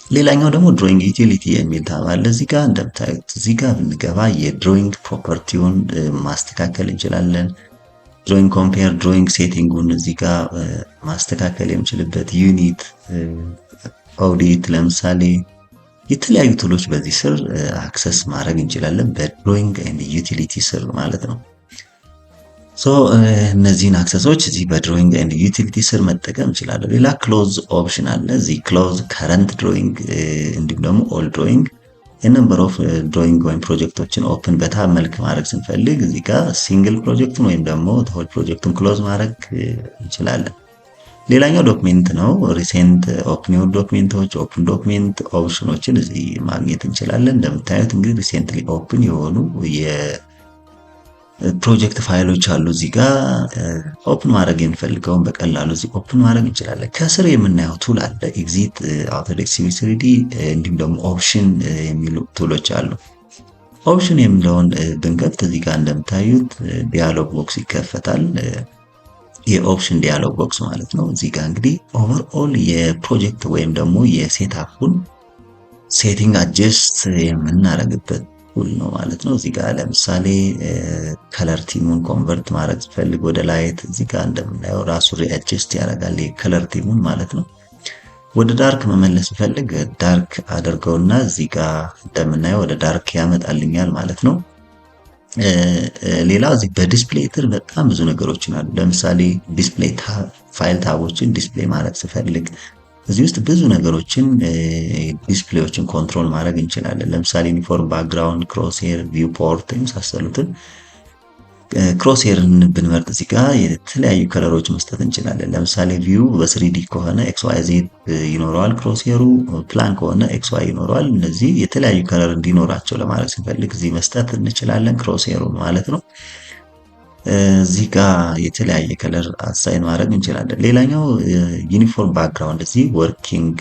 ሌላኛው ደግሞ ድሮይንግ ዩቲሊቲ የሚል ታብ አለ። እዚህ ጋር እንደምታዩት እዚህ ጋር ብንገባ የድሮይንግ ፕሮፐርቲውን ማስተካከል እንችላለን። ድሮይንግ ኮምፔር፣ ድሮይንግ ሴቲንጉን እዚህ ጋር ማስተካከል የምችልበት ዩኒት፣ ኦዲት ለምሳሌ የተለያዩ ቱሎች በዚህ ስር አክሰስ ማድረግ እንችላለን በድሮይንግ ኤንድ ዩቲሊቲ ስር ማለት ነው። ሶ እነዚህን አክሰሶች እዚህ በድሮይንግ ኤንድ ዩቲሊቲ ስር መጠቀም እንችላለን። ሌላ ክሎዝ ኦፕሽን አለ። እዚህ ክሎዝ ከረንት ድሮይንግ እንዲሁም ደግሞ ኦል ድሮይንግ የነምበር ኦፍ ድሮይንግ ወይም ፕሮጀክቶችን ኦፕን በታብ መልክ ማድረግ ስንፈልግ እዚህ ጋር ሲንግል ፕሮጀክቱን ወይም ደግሞ ሆል ፕሮጀክቱን ክሎዝ ማድረግ እንችላለን። ሌላኛው ዶክሜንት ነው። ሪሴንት ኦፕን የሆኑ ዶክሜንቶች ኦፕን ዶክሜንት ኦፕሽኖችን እዚህ ማግኘት እንችላለን። እንደምታዩት እንግዲህ ሪሴንትሊ ኦፕን የሆኑ የፕሮጀክት ፋይሎች አሉ። እዚህ ጋር ኦፕን ማድረግ የምፈልገውን በቀላሉ እዚህ ኦፕን ማድረግ እንችላለን። ከስር የምናየው ቱል አለ ኤግዚት አውቶዴስክ ሲቪል 3ዲ እንዲሁም ደግሞ ኦፕሽን የሚሉ ቱሎች አሉ። ኦፕሽን የሚለውን ብንከፍት እዚህ ጋር እንደምታዩት ዲያሎግ ቦክስ ይከፈታል። የኦፕሽን ዲያሎግ ቦክስ ማለት ነው። እዚህ ጋር እንግዲህ ኦቨርኦል የፕሮጀክት ወይም ደግሞ የሴትአፑን ሴቲንግ አጀስት የምናደርግበት ቱል ነው ማለት ነው። እዚህ ጋር ለምሳሌ ከለር ቲሙን ኮንቨርት ማድረግ ፈልግ ወደ ላይት እዚህ ጋር እንደምናየው ራሱ ሪአጀስት ያደርጋል የከለር ቲሙን ማለት ነው። ወደ ዳርክ መመለስ ፈልግ ዳርክ አድርገውና እዚህ ጋር እንደምናየው ወደ ዳርክ ያመጣልኛል ማለት ነው። ሌላ እዚህ በዲስፕሌይ ትር በጣም ብዙ ነገሮችን አሉ። ለምሳሌ ዲስፕሌይ ፋይል ታቦችን ዲስፕሌይ ማድረግ ስፈልግ እዚህ ውስጥ ብዙ ነገሮችን ዲስፕሌዮችን ኮንትሮል ማድረግ እንችላለን። ለምሳሌ ዩኒፎርም ባክግራውንድ፣ ክሮስሄር፣ ቪው ፖርት የመሳሰሉትን ክሮስሄርን ብንመርጥ እዚህ ጋር የተለያዩ ከለሮች መስጠት እንችላለን። ለምሳሌ ቪው በስሪዲ ከሆነ ኤክስ ዋይ ዜድ ይኖረዋል፣ ክሮስሄሩ ፕላን ከሆነ ኤክስ ዋይ ይኖረዋል። እነዚህ የተለያዩ ከለር እንዲኖራቸው ለማድረግ ስንፈልግ እዚህ መስጠት እንችላለን ክሮስሄሩ ማለት ነው። እዚህ ጋር የተለያየ ከለር አሳይን ማድረግ እንችላለን። ሌላኛው ዩኒፎርም ባክግራውንድ እዚህ ወርኪንግ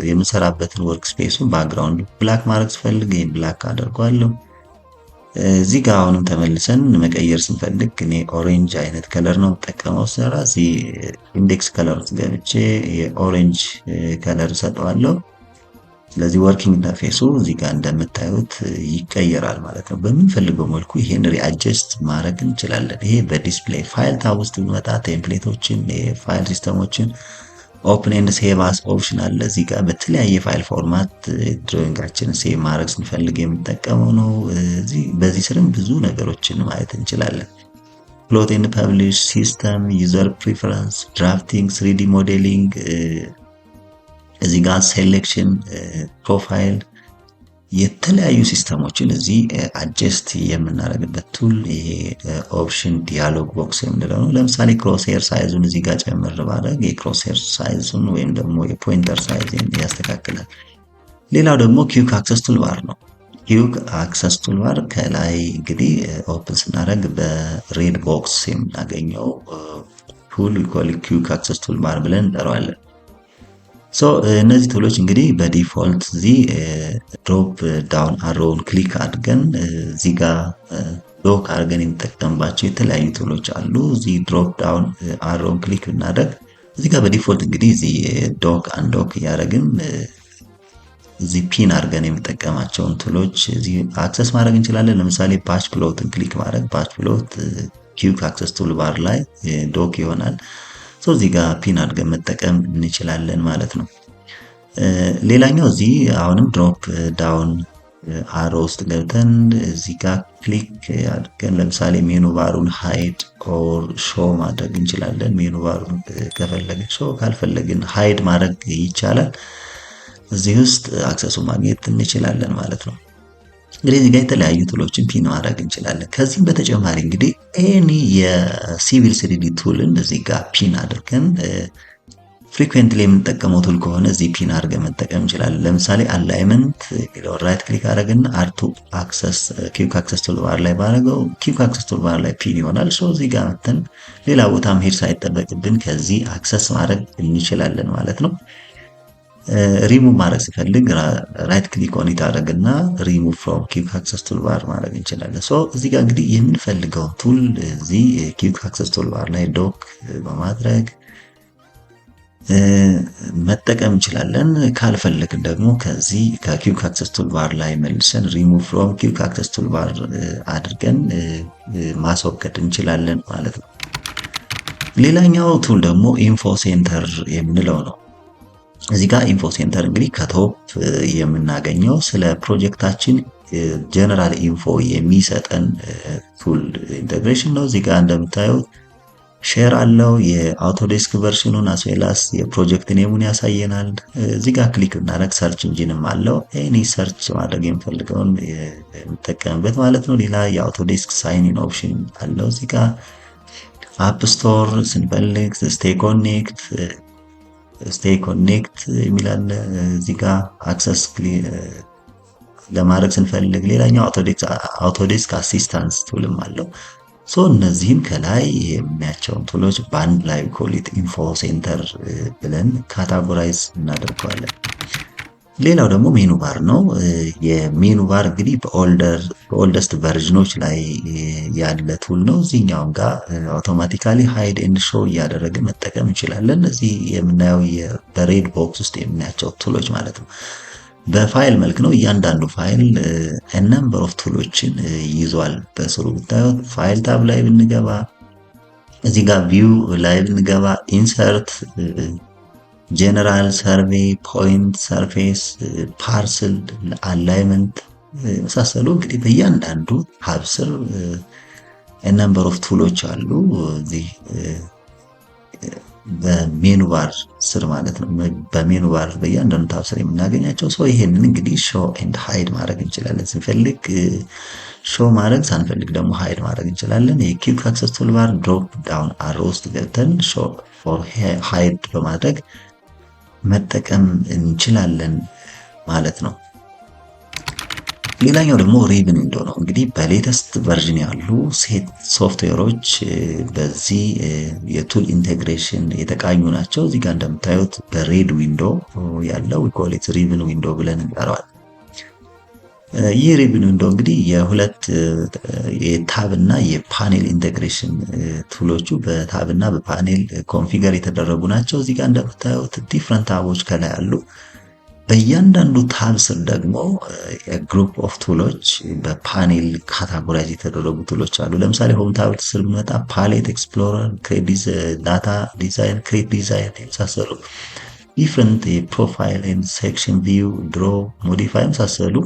የምንሰራበትን ወርክ ስፔሱን ባክግራውንድ ብላክ ማድረግ ስፈልግ ይሄን ብላክ አደርገዋለሁ። እዚህ ጋር አሁንም ተመልሰን መቀየር ስንፈልግ እኔ ኦሬንጅ አይነት ከለር ነው የምጠቀመው። ሰራ እዚህ ኢንዴክስ ከለር ውስጥ ገብቼ የኦሬንጅ ከለር ሰጠዋለሁ። ስለዚህ ወርኪንግ ኢንተርፌሱ እዚህ ጋር እንደምታዩት ይቀየራል ማለት ነው። በምንፈልገው መልኩ ይሄን ሪአጀስት ማድረግ እንችላለን። ይሄ በዲስፕሌይ ፋይል ታብ ውስጥ ብንመጣ ቴምፕሌቶችን የፋይል ሲስተሞችን ኦፕን ኤንድ ሴቭ አስ ኦፕሽን አለ። እዚህ ጋር በተለያየ ፋይል ፎርማት ድሮይንጋችንን ሴቭ ማድረግ ስንፈልግ የምንጠቀመው ነው። በዚህ ስርም ብዙ ነገሮችን ማየት እንችላለን። ፕሎት ኤንድ ፐብሊሽ፣ ሲስተም፣ ዩዘር ፕሪፈረንስ፣ ድራፍቲንግ፣ 3ዲ ሞዴሊንግ፣ እዚህ ጋር ሴሌክሽን፣ ፕሮፋይል የተለያዩ ሲስተሞችን እዚህ አጀስት የምናደርግበት ቱል ይሄ ኦፕሽን ዲያሎግ ቦክስ የምንለው ነው። ለምሳሌ ክሮስሄር ሳይዙን እዚህ ጋር ጨምር ባደርግ የክሮስሄር ሳይዙን ወይም ደግሞ የፖይንተር ሳይዝን ያስተካክላል። ሌላው ደግሞ ኪውክ አክሰስ ቱልባር ነው። ኪውክ አክሰስ ቱልባር ከላይ እንግዲህ ኦፕን ስናደርግ በሬድ ቦክስ የምናገኘው ቱል ኪውክ አክሰስ ቱልባር ብለን እንጠራዋለን። እነዚህ ቱሎች እንግዲህ በዲፎልት እዚህ ድሮፕ ዳውን አሮውን ክሊክ አድርገን እዚህ ጋር ዶክ አድርገን የምንጠቀምባቸው የተለያዩ ቱሎች አሉ። እዚህ ድሮፕ ዳውን አሮውን ክሊክ ብናደርግ እዚህ ጋር በዲፎልት እንግዲህ እዚህ ዶክ አንዶክ እያደረግን እዚህ ፒን አድርገን የምንጠቀማቸውን ቱሎች እዚህ አክሰስ ማድረግ እንችላለን። ለምሳሌ ባች ፕሎትን ክሊክ ማድረግ ባች ፕሎት ኪውክ አክሰስ ቱልባር ላይ ዶክ ይሆናል። እዚህ ጋር ፒን አድርገን መጠቀም እንችላለን ማለት ነው። ሌላኛው እዚህ አሁንም ድሮፕ ዳውን አሮ ውስጥ ገብተን እዚህ ጋር ክሊክ አድርገን ለምሳሌ ሜኑ ባሩን ሃይድ ኦር ሾው ማድረግ እንችላለን። ሜኑ ባሩን ከፈለግን ሾው ካልፈለግን ሃይድ ማድረግ ይቻላል። እዚህ ውስጥ አክሰሱ ማግኘት እንችላለን ማለት ነው። እንግዲህ እዚህ ጋር የተለያዩ ቱሎችን ፒን ማድረግ እንችላለን። ከዚህም በተጨማሪ እንግዲህ ኤኒ የሲቪል 3ዲ ቱልን እዚህ ጋር ፒን አድርገን ፍሪኩዌንትሊ የምንጠቀመው ቱል ከሆነ እዚህ ፒን አድርገን መጠቀም እንችላለን። ለምሳሌ አላይመንት የሚለውን ራይት ክሊክ አድርገን አርቱ አክሰስ ኪውክ አክሰስ ቱልባር ላይ ባደረገው ኪውክ አክሰስ ቱልባር ላይ ፒን ይሆናል። እዚህ ጋር መተን ሌላ ቦታ መሄድ ሳይጠበቅብን ከዚህ አክሰስ ማድረግ እንችላለን ማለት ነው። ሪሙቭ ማድረግ ሲፈልግ ራይት ክሊክ ኦን አድርገንና ሪሙቭ ፍሮም ኪውክ አክሰስ ቱልባር ማድረግ እንችላለን። እዚህ ጋር እንግዲህ የምንፈልገው ቱል እዚህ ኪውክ አክሰስ ቱልባር ላይ ዶክ በማድረግ መጠቀም እንችላለን። ካልፈለግን ደግሞ ከዚህ ከኪውክ አክሰስ ቱልባር ላይ መልሰን ሪሙቭ ፍሮም ኪውክ አክሰስ ቱልባር አድርገን ማስወገድ እንችላለን ማለት ነው። ሌላኛው ቱል ደግሞ ኢንፎ ሴንተር የምንለው ነው። እዚህ ጋር ኢንፎ ሴንተር እንግዲህ ከቶፕ የምናገኘው ስለ ፕሮጀክታችን ጀነራል ኢንፎ የሚሰጠን ቱል ኢንተግሬሽን ነው። እዚህ ጋር እንደምታዩት ሼር አለው የአውቶዴስክ ቨርሽኑን አስዌላስ የፕሮጀክት ኔሙን ያሳየናል። እዚህ ጋር ክሊክ ብናደርግ ሰርች ኢንጂንም አለው ኤኒ ሰርች ማድረግ የምፈልገውን የምጠቀምበት ማለት ነው። ሌላ የአውቶዴስክ ሳይን ኢን ኦፕሽን አለው። እዚህ ጋር አፕ ስቶር ስንፈልግ ስቴይ ኮኔክት የሚላል እዚህ ጋር አክሰስ ለማድረግ ስንፈልግ ሌላኛው አውቶዴስክ አሲስታንስ ቱልም አለው። እነዚህን ከላይ የምናያቸውን ቱሎች በአንድ ላይ ኮሊት ኢንፎ ሴንተር ብለን ካታጎራይዝ እናደርገዋለን። ሌላው ደግሞ ሜኑ ባር ነው። የሜኑ ባር እንግዲህ በኦልደስት ቨርዥኖች ላይ ያለ ቱል ነው። እዚህኛውም ጋር አውቶማቲካሊ ሃይድ ኤንድ ሾው እያደረገ መጠቀም እንችላለን። እዚህ የምናየው በሬድ ቦክስ ውስጥ የምናያቸው ቱሎች ማለት ነው። በፋይል መልክ ነው። እያንዳንዱ ፋይል ነምበር ኦፍ ቱሎችን ይዟል። በስሩ ብታዩት ፋይል ታብ ላይ ብንገባ እዚህ ጋር ቪው ላይ ብንገባ ኢንሰርት፣ ጀነራል፣ ሰርቬይ፣ ፖይንት፣ ሰርፌስ፣ ፓርስል፣ አላይመንት የመሳሰሉ እንግዲህ በእያንዳንዱ ታብ ስር ነምበር ኦፍ ቱሎች አሉ። እዚህ በሜኑ ባር ስር ማለት ነው። በሜኑ ባር በእያንዳንዱ ታብ ስር የምናገኛቸው ይሄንን እንግዲህ ሾው ኤንድ ሃይድ ማድረግ እንችላለን። ስንፈልግ ሾው ማድረግ ሳንፈልግ ደግሞ ሃይድ ማድረግ እንችላለን። የኪውክ አክሰስ ቱልባር ድሮፕ ዳውን አሮ ውስጥ ገብተን ሾው ፎር ሃይድ በማድረግ መጠቀም እንችላለን ማለት ነው። ሌላኛው ደግሞ ሪብን ዊንዶ ነው። እንግዲህ በሌተስት ቨርዥን ያሉ ሶፍትዌሮች በዚህ የቱል ኢንቴግሬሽን የተቃኙ ናቸው። እዚህ ጋር እንደምታዩት በሬድ ዊንዶ ያለው ኮሌት ሪብን ዊንዶ ብለን እንጠራዋለን። ይህ ሪብን ዊንዶ እንግዲህ የሁለት የታብ እና የፓኔል ኢንቴግሬሽን ቱሎቹ በታብ እና በፓኔል ኮንፊገር የተደረጉ ናቸው። እዚህ ጋር እንደምታዩት ዲፍረንት ታቦች ከላይ አሉ። በእያንዳንዱ ታብ ስር ደግሞ የግሩፕ ኦፍ ቱሎች በፓኔል ካታጎራይዝ የተደረጉ ቱሎች አሉ። ለምሳሌ ሆም ታብ ስር ብንመጣ ፓሌት፣ ኤክስፕሎረር፣ ዳታ ዲዛይን፣ ክሬት ዲዛይን የመሳሰሉ ዲፍረንት የፕሮፋይል ሴክሽን ቪው፣ ድሮ፣ ሞዲፋይ የመሳሰሉ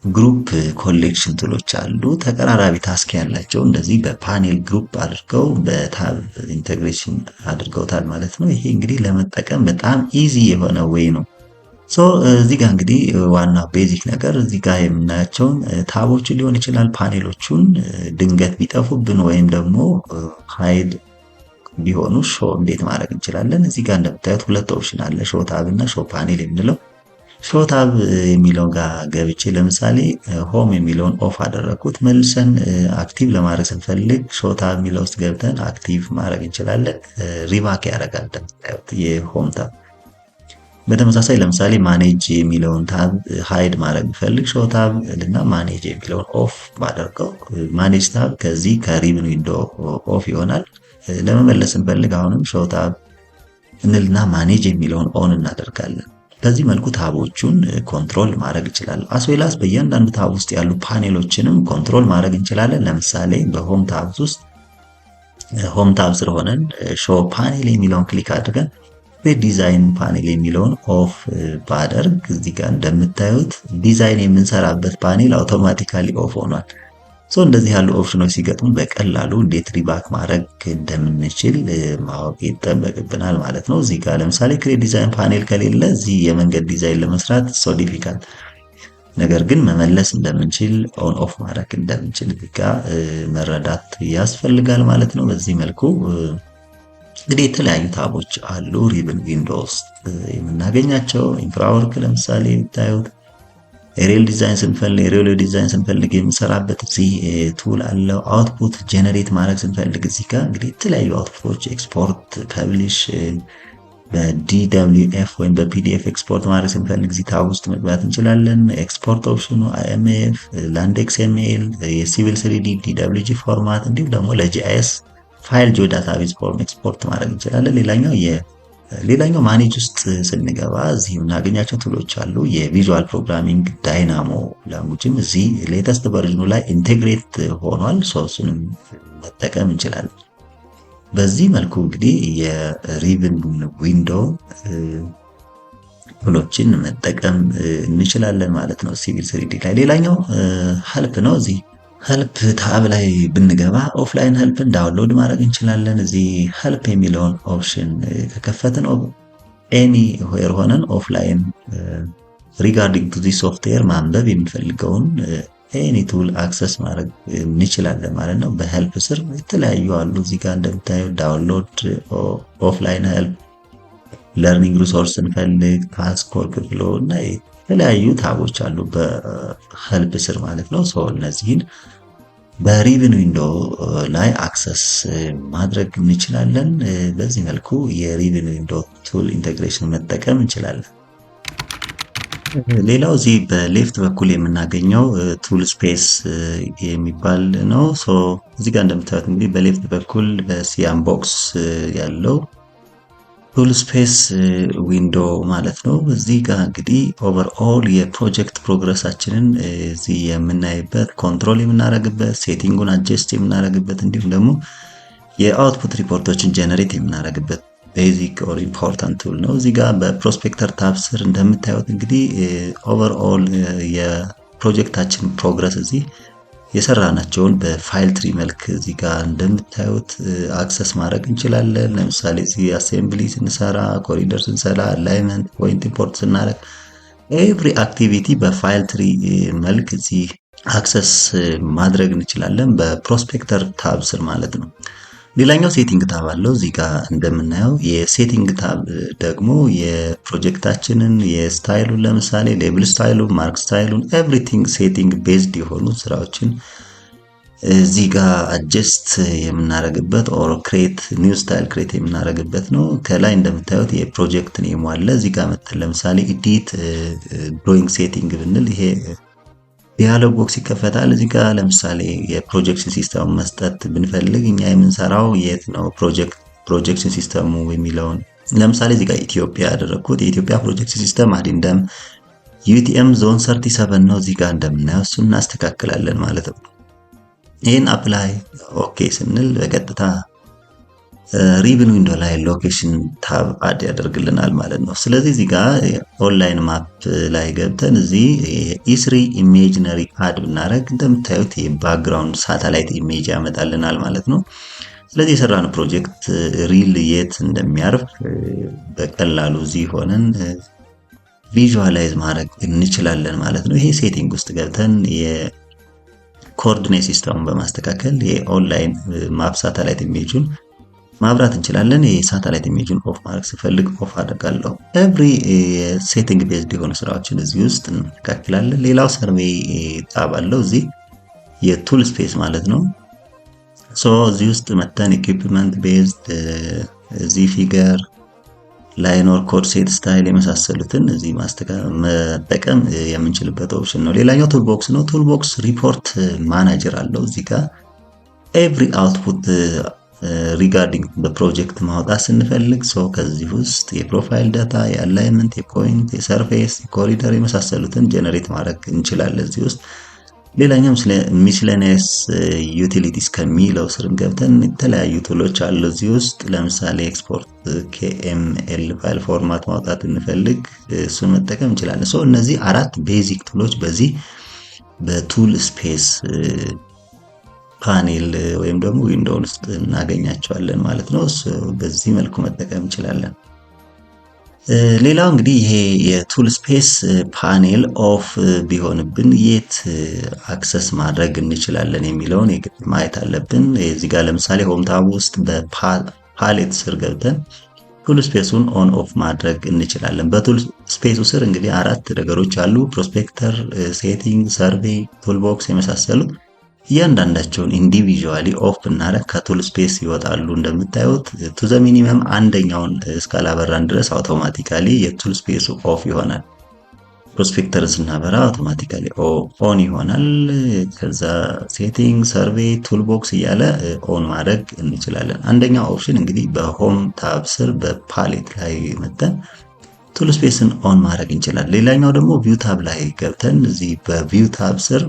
ግሩፕ ኮሌክሽን ቱሎች አሉ። ተቀራራቢ ታስክ ያላቸው እንደዚህ በፓኔል ግሩፕ አድርገው በታብ ኢንቴግሬሽን አድርገውታል ማለት ነው። ይሄ እንግዲህ ለመጠቀም በጣም ኢዚ የሆነ ዌይ ነው። እዚህ ጋር እንግዲህ ዋና ቤዚክ ነገር እዚህ ጋር የምናያቸውን ታቦችን ሊሆን ይችላል ፓኔሎቹን ድንገት ቢጠፉብን ወይም ደግሞ ሃይድ ቢሆኑ ሾው እንዴት ማድረግ እንችላለን። እዚህ ጋር እንደምታዩት ሁለት ኦፕሽን አለ፣ ሾው ታብ እና ሾው ፓኔል የምንለው። ሾው ታብ የሚለው ጋር ገብቼ ለምሳሌ ሆም የሚለውን ኦፍ አደረኩት። መልሰን አክቲቭ ለማድረግ ስንፈልግ ሾው ታብ የሚለው ውስጥ ገብተን አክቲቭ ማድረግ እንችላለን። ሪባክ ያደርጋል እንደምታዩት የሆም ታብ። በተመሳሳይ ለምሳሌ ማኔጅ የሚለውን ታብ ሃይድ ማድረግ ቢፈልግ ሾው ታብ እና ማኔጅ የሚለውን ኦፍ ባደርገው ማኔጅ ታብ ከዚህ ከሪብን ዊንዶ ኦፍ ይሆናል። ለመመለስ ስንፈልግ አሁንም ሾው ታብ እንልና ማኔጅ የሚለውን ኦን እናደርጋለን። በዚህ መልኩ ታቦቹን ኮንትሮል ማድረግ ይችላል። አስዌላስ በእያንዳንዱ ታብ ውስጥ ያሉ ፓኔሎችንም ኮንትሮል ማድረግ እንችላለን። ለምሳሌ በሆም ታብ ውስጥ ሆም ታብ ስር ሆነን ሾው ፓኔል የሚለውን ክሊክ አድርገን በዲዛይን ፓኔል የሚለውን ኦፍ ባደርግ እዚህ ጋር እንደምታዩት ዲዛይን የምንሰራበት ፓኔል አውቶማቲካሊ ኦፍ ሆኗል። እንደዚህ ያሉ ኦፕሽኖች ሲገጥሙ በቀላሉ እንዴት ሪባክ ማድረግ እንደምንችል ማወቅ ይጠበቅብናል ማለት ነው። እዚህ ጋር ለምሳሌ ክሬት ዲዛይን ፓኔል ከሌለ እዚህ የመንገድ ዲዛይን ለመስራት ዲፊካልት፣ ነገር ግን መመለስ እንደምንችል ኦን ኦፍ ማድረግ እንደምንችል እዚህ ጋር መረዳት ያስፈልጋል ማለት ነው። በዚህ መልኩ እንግዲህ የተለያዩ ታቦች አሉ ሪብን ዊንዶ ውስጥ የምናገኛቸው። ኢንፍራወርክ ለምሳሌ የምታዩት ኤሪያል ዲዛይን ስንፈልግ ኤሪያል ዲዛይን ስንፈልግ የምንሰራበት እዚህ ቱል አለው። አውትፑት ጀነሬት ማድረግ ስንፈልግ እዚህ ጋር እንግዲህ የተለያዩ አውትፑቶች ኤክስፖርት፣ ፐብሊሽ፣ በዲደብሊውኤፍ ወይም በፒዲኤፍ ኤክስፖርት ማድረግ ስንፈልግ እዚህ ታብ ውስጥ መግባት እንችላለን። ኤክስፖርት ኦፕሽኑ አይኤምኤፍ፣ ላንድ ኤክስኤምኤል፣ የሲቪል 3ዲ ዲደብሊውጂ ፎርማት እንዲሁም ደግሞ ለጂአይኤስ ፋይል ጂኦ ዳታቤዝ ፎርም ኤክስፖርት ማድረግ እንችላለን። ሌላኛው ማኔጅ ውስጥ ስንገባ እዚህ የምናገኛቸው ቱሎች አሉ። የቪዥዋል ፕሮግራሚንግ ዳይናሞ ላንጉጅም እዚህ ሌተስት ቨርዥኑ ላይ ኢንቴግሬት ሆኗል። እሱንም መጠቀም እንችላለን። በዚህ መልኩ እንግዲህ የሪብን ዊንዶ ቱሎችን መጠቀም እንችላለን ማለት ነው ሲቪል ስሪዲ ላይ። ሌላኛው ሄልፕ ነው። እዚህ ሄልፕ ታብ ላይ ብንገባ ኦፍላይን ሄልፕን ዳውንሎድ ማድረግ እንችላለን። እዚህ ሄልፕ የሚለውን ኦፕሽን ከከፈትን ኤኒ ዌር ሆነን ኦፍላይን ሪጋርዲንግ ቱ ዚስ ሶፍትዌር ማንበብ የሚፈልገውን ኤኒ ቱል አክሰስ ማድረግ እንችላለን ማለት ነው። በሄልፕ ስር የተለያዩ አሉ። እዚህ ጋር እንደምታየው ዳውንሎድ ኦፍላይን ሄልፕ፣ ለርኒንግ ሪሶርስ እንፈልግ፣ ታስክ ወርክ ፍሎ እና የተለያዩ ታቦች አሉ በሄልፕ ስር ማለት ነው። እነዚህን በሪብን ዊንዶ ላይ አክሰስ ማድረግ እንችላለን። በዚህ መልኩ የሪብን ዊንዶ ቱል ኢንቴግሬሽን መጠቀም እንችላለን። ሌላው እዚህ በሌፍት በኩል የምናገኘው ቱል ስፔስ የሚባል ነው። እዚህ ጋር እንደምታዩት እንግዲህ በሌፍት በኩል በሲያም ቦክስ ያለው ቱል ስፔስ ዊንዶ ማለት ነው። እዚህ ጋር እንግዲህ ኦቨርኦል የፕሮጀክት ፕሮግረሳችንን እዚህ የምናይበት፣ ኮንትሮል የምናደርግበት፣ ሴቲንጉን አጀስት የምናደርግበት እንዲሁም ደግሞ የአውትፑት ሪፖርቶችን ጀነሬት የምናደርግበት ቤዚክ ኦር ኢምፖርታንት ቱል ነው። እዚህ ጋር በፕሮስፔክተር ታብ ስር እንደምታዩት እንግዲህ ኦቨርኦል የፕሮጀክታችን ፕሮግረስ እዚህ የሰራናቸውን በፋይል ትሪ መልክ እዚህ ጋር እንደምታዩት አክሰስ ማድረግ እንችላለን። ለምሳሌ እዚህ አሴምብሊ ስንሰራ፣ ኮሪደር ስንሰራ፣ አላይመንት ፖይንት ኢምፖርት ስናደርግ ኤቭሪ አክቲቪቲ በፋይል ትሪ መልክ እዚህ አክሰስ ማድረግ እንችላለን በፕሮስፔክተር ታብ ስር ማለት ነው። ሌላኛው ሴቲንግ ታብ አለው። እዚህ ጋር እንደምናየው የሴቲንግ ታብ ደግሞ የፕሮጀክታችንን የስታይሉን ለምሳሌ ሌብል ስታይሉን፣ ማርክ ስታይሉን ኤቭሪቲንግ ሴቲንግ ቤዝድ የሆኑ ስራዎችን እዚህ ጋር አጀስት የምናደርግበት ኦር ክሬት ኒው ስታይል ክሬት የምናደርግበት ነው። ከላይ እንደምታዩት የፕሮጀክት ኔም አለ። እዚህ ጋር መጥተን ለምሳሌ ኤዲት ድሮይንግ ሴቲንግ ብንል ይሄ ዲያሎግ ቦክስ ይከፈታል። እዚህ ጋር ለምሳሌ የፕሮጀክሽን ሲስተም መስጠት ብንፈልግ እኛ የምንሰራው የት ነው ፕሮጀክሽን ሲስተሙ የሚለውን ለምሳሌ እዚህ ጋር ኢትዮጵያ ያደረኩት የኢትዮጵያ ፕሮጀክሽን ሲስተም አዲንደም ዩቲኤም ዞን 37 ነው። እዚህ ጋር እንደምናየው እሱን እናስተካክላለን ማለት ነው። ይህን አፕላይ ኦኬ ስንል በቀጥታ ሪብን ዊንዶ ላይ ሎኬሽን ታብ አድ ያደርግልናል ማለት ነው። ስለዚህ እዚህ ጋር ኦንላይን ማፕ ላይ ገብተን እዚህ ኢስሪ ኢሜጂነሪ አድ ብናደርግ እንደምታዩት የባክግራውንድ ሳተላይት ኢሜጅ ያመጣልናል ማለት ነው። ስለዚህ የሰራነው ፕሮጀክት ሪል የት እንደሚያርፍ በቀላሉ እዚህ ሆነን ቪዥዋላይዝ ማድረግ እንችላለን ማለት ነው። ይሄ ሴቲንግ ውስጥ ገብተን የኮኦርዲኔት ሲስተሙን በማስተካከል የኦንላይን ማፕ ሳተላይት ኢሜጁን ማብራት እንችላለን። የሳተላይት ኢሜጅን ኦፍ ማድረግ ስፈልግ ኦፍ አደርጋለሁ። ኤቭሪ ሴቲንግ ቤዝድ የሆኑ ስራዎችን እዚህ ውስጥ እናስተካክላለን። ሌላው ሰርቬይ ታብ አለው። እዚህ የቱል ስፔስ ማለት ነው። እዚህ ውስጥ መተን ኢኩዊፕመንት ቤዝድ እዚህ ፊገር ላይን ኦር ኮድ ሴት ስታይል የመሳሰሉትን እዚህ መጠቀም የምንችልበት ኦፕሽን ነው። ሌላኛው ቱል ቦክስ ነው። ቱል ቦክስ ሪፖርት ማናጀር አለው። እዚህ ጋር ኤቭሪ አውትፑት ሪጋርዲንግ በፕሮጀክት ማውጣት ስንፈልግ ከዚህ ውስጥ የፕሮፋይል ዳታ፣ የአላይመንት፣ የፖይንት፣ የሰርፌስ፣ የኮሪደር የመሳሰሉትን ጀነሬት ማድረግ እንችላለን እዚህ ውስጥ። ሌላኛው ሚስሌኒየስ ዩቲሊቲስ ከሚለው ስርም ገብተን የተለያዩ ቱሎች አሉ እዚህ ውስጥ። ለምሳሌ ኤክስፖርት KML ፋይል ፎርማት ማውጣት እንፈልግ እሱን መጠቀም እንችላለን። እነዚህ አራት ቤዚክ ቱሎች በዚህ በቱል ስፔስ ፓኔል ወይም ደግሞ ዊንዶው ውስጥ እናገኛቸዋለን ማለት ነው። በዚህ መልኩ መጠቀም እንችላለን። ሌላው እንግዲህ ይሄ የቱል ስፔስ ፓኔል ኦፍ ቢሆንብን የት አክሰስ ማድረግ እንችላለን የሚለውን የግድ ማየት አለብን። እዚህ ጋር ለምሳሌ ሆም ታብ ውስጥ በፓሌት ስር ገብተን ቱል ስፔሱን ኦን ኦፍ ማድረግ እንችላለን። በቱል ስፔሱ ስር እንግዲህ አራት ነገሮች አሉ። ፕሮስፔክተር፣ ሴቲንግ፣ ሰርቬይ፣ ቱል ቦክስ የመሳሰሉት እያንዳንዳቸውን ኢንዲቪዥዋሊ ኦፍ ብናደርግ ከቱል ስፔስ ይወጣሉ። እንደምታዩት ቱ ዘ ሚኒመም አንደኛውን እስካላበራን ድረስ አውቶማቲካሊ የቱል ስፔሱ ኦፍ ይሆናል። ፕሮስፔክተር ስናበራ አውቶማቲካሊ ኦን ይሆናል። ከዛ ሴቲንግ፣ ሰርቬይ፣ ቱል ቦክስ እያለ ኦን ማድረግ እንችላለን። አንደኛው ኦፕሽን እንግዲህ በሆም ታብ ስር በፓሌት ላይ መተን ቱል ስፔስን ኦን ማድረግ እንችላለን። ሌላኛው ደግሞ ቪው ታብ ላይ ገብተን እዚህ በቪው ታብ ስር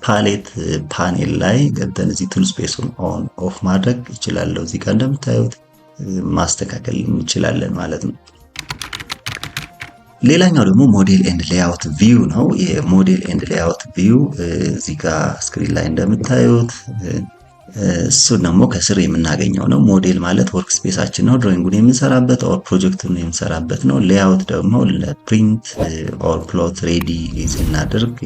ፓሌት ፓኔል ላይ ገብተን እዚህ ቱል ስፔሱን ኦን ኦፍ ማድረግ ይችላለሁ። እዚህ ጋር እንደምታዩት ማስተካከል እንችላለን ማለት ነው። ሌላኛው ደግሞ ሞዴል ኤንድ ሌአውት ቪው ነው። የሞዴል ኤንድ ሌአውት ቪው እዚህ ጋር ስክሪን ላይ እንደምታዩት እሱ ደግሞ ከስር የምናገኘው ነው። ሞዴል ማለት ወርክ ስፔሳችን ነው፣ ድሮይንጉን የምንሰራበት ኦር ፕሮጀክቱን የምንሰራበት ነው። ሌአውት ደግሞ ለፕሪንት ኦር ፕሎት ሬዲ ስናደርግ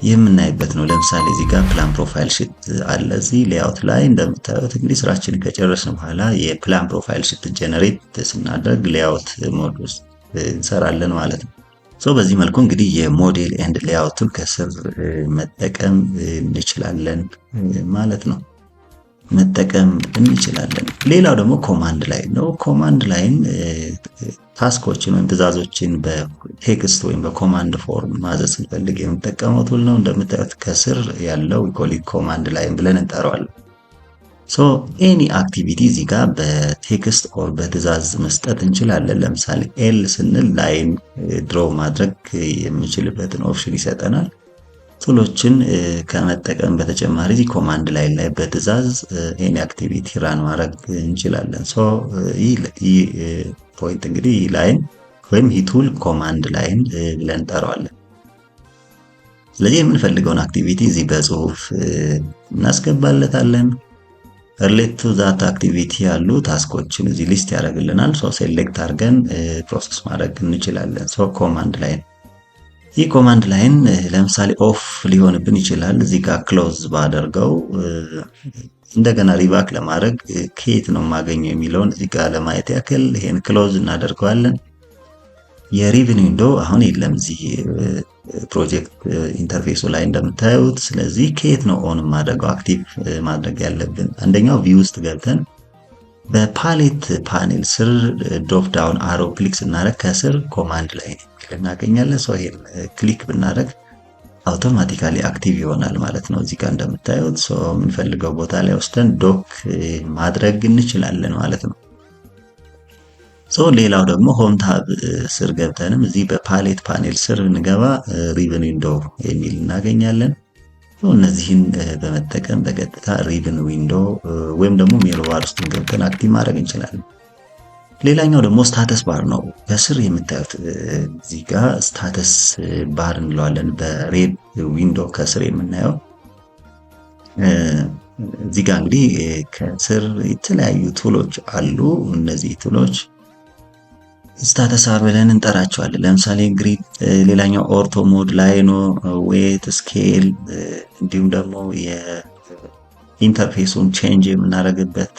የምናይበት ነው። ለምሳሌ እዚህ ጋር ፕላን ፕሮፋይል ሽት አለ። እዚህ ሌአውት ላይ እንደምታዩት እንግዲህ ስራችንን ከጨረስን በኋላ የፕላን ፕሮፋይል ሽት ጀነሬት ስናደርግ ሌአውት ሞድ ውስጥ እንሰራለን ማለት ነው። በዚህ መልኩ እንግዲህ የሞዴል ኤንድ ሌአውቱን ከስር መጠቀም እንችላለን ማለት ነው። ሌላው ደግሞ ኮማንድ ላይን ነው። ኮማንድ ላይን ታስኮችን ወይም ትዕዛዞችን በቴክስት ወይም በኮማንድ ፎርም ማዘዝ ስንፈልግ የምንጠቀመው ቱል ነው። እንደምታዩት ከስር ያለው ኮማንድ ላይን ብለን እንጠራዋለን። ኤኒ አክቲቪቲ እዚህ ጋር በቴክስት ኦር በትዕዛዝ መስጠት እንችላለን። ለምሳሌ ኤል ስንል ላይን ድሮ ማድረግ የምንችልበትን ኦፕሽን ይሰጠናል። ቱሎችን ከመጠቀም በተጨማሪ እዚህ ኮማንድ ላይን ላይ በትዕዛዝ ኤኒ አክቲቪቲ ራን ማድረግ እንችላለን። ይህ ፖይንት እንግዲህ ላይን ወይም ይህ ቱል ኮማንድ ላይን ብለን እንጠራዋለን። ስለዚህ የምንፈልገውን አክቲቪቲ እዚህ በጽሁፍ እናስገባለታለን። ሪሌት ቱ ዛት አክቲቪቲ ያሉ ታስኮችን እዚህ ሊስት ያደርግልናል። ሴሌክት አድርገን ፕሮሰስ ማድረግ እንችላለን። ኮማንድ ላይን ይህ ኮማንድ ላይን ለምሳሌ ኦፍ ሊሆንብን ይችላል። እዚህ ጋር ክሎዝ ባደርገው እንደገና ሪባክ ለማድረግ ከየት ነው የማገኘው የሚለውን እዚህ ጋር ለማየት ያክል ይሄን ክሎዝ እናደርገዋለን። የሪቭን ዊንዶ አሁን የለም እዚህ ፕሮጀክት ኢንተርፌሱ ላይ እንደምታዩት። ስለዚህ ከየት ነው ኦን ማድረገው አክቲቭ ማድረግ ያለብን? አንደኛው ቪው ውስጥ ገብተን በፓሌት ፓኔል ስር ድሮፕ ዳውን አሮ ክሊክ ስናደርግ ከስር ኮማንድ ላይን እናገኛለን። ይሄን ክሊክ ብናደርግ አውቶማቲካሊ አክቲቭ ይሆናል ማለት ነው። እዚህ ጋር እንደምታዩት የምንፈልገው ቦታ ላይ ወስደን ዶክ ማድረግ እንችላለን ማለት ነው። ሌላው ደግሞ ሆም ታብ ስር ገብተንም እዚህ በፓሌት ፓኔል ስር እንገባ ሪብን ዊንዶ የሚል እናገኛለን። እነዚህን በመጠቀም በቀጥታ ሪብን ዊንዶ ወይም ደግሞ ሜኑ ባር ውስጥ ገብተን አክቲቭ ማድረግ እንችላለን። ሌላኛው ደግሞ ስታተስ ባር ነው። በስር የምታዩት እዚህ ጋር ስታተስ ባር እንለዋለን። በሬድ ዊንዶ ከስር የምናየው እዚህ ጋር እንግዲህ ከስር የተለያዩ ቱሎች አሉ። እነዚህ ቱሎች ስታተስ ባር ብለን እንጠራቸዋለን። ለምሳሌ ግሪድ፣ ሌላኛው ኦርቶ ሞድ፣ ላይኖ፣ ዌት፣ ስኬል እንዲሁም ደግሞ የኢንተርፌሱን ቼንጅ የምናደርግበት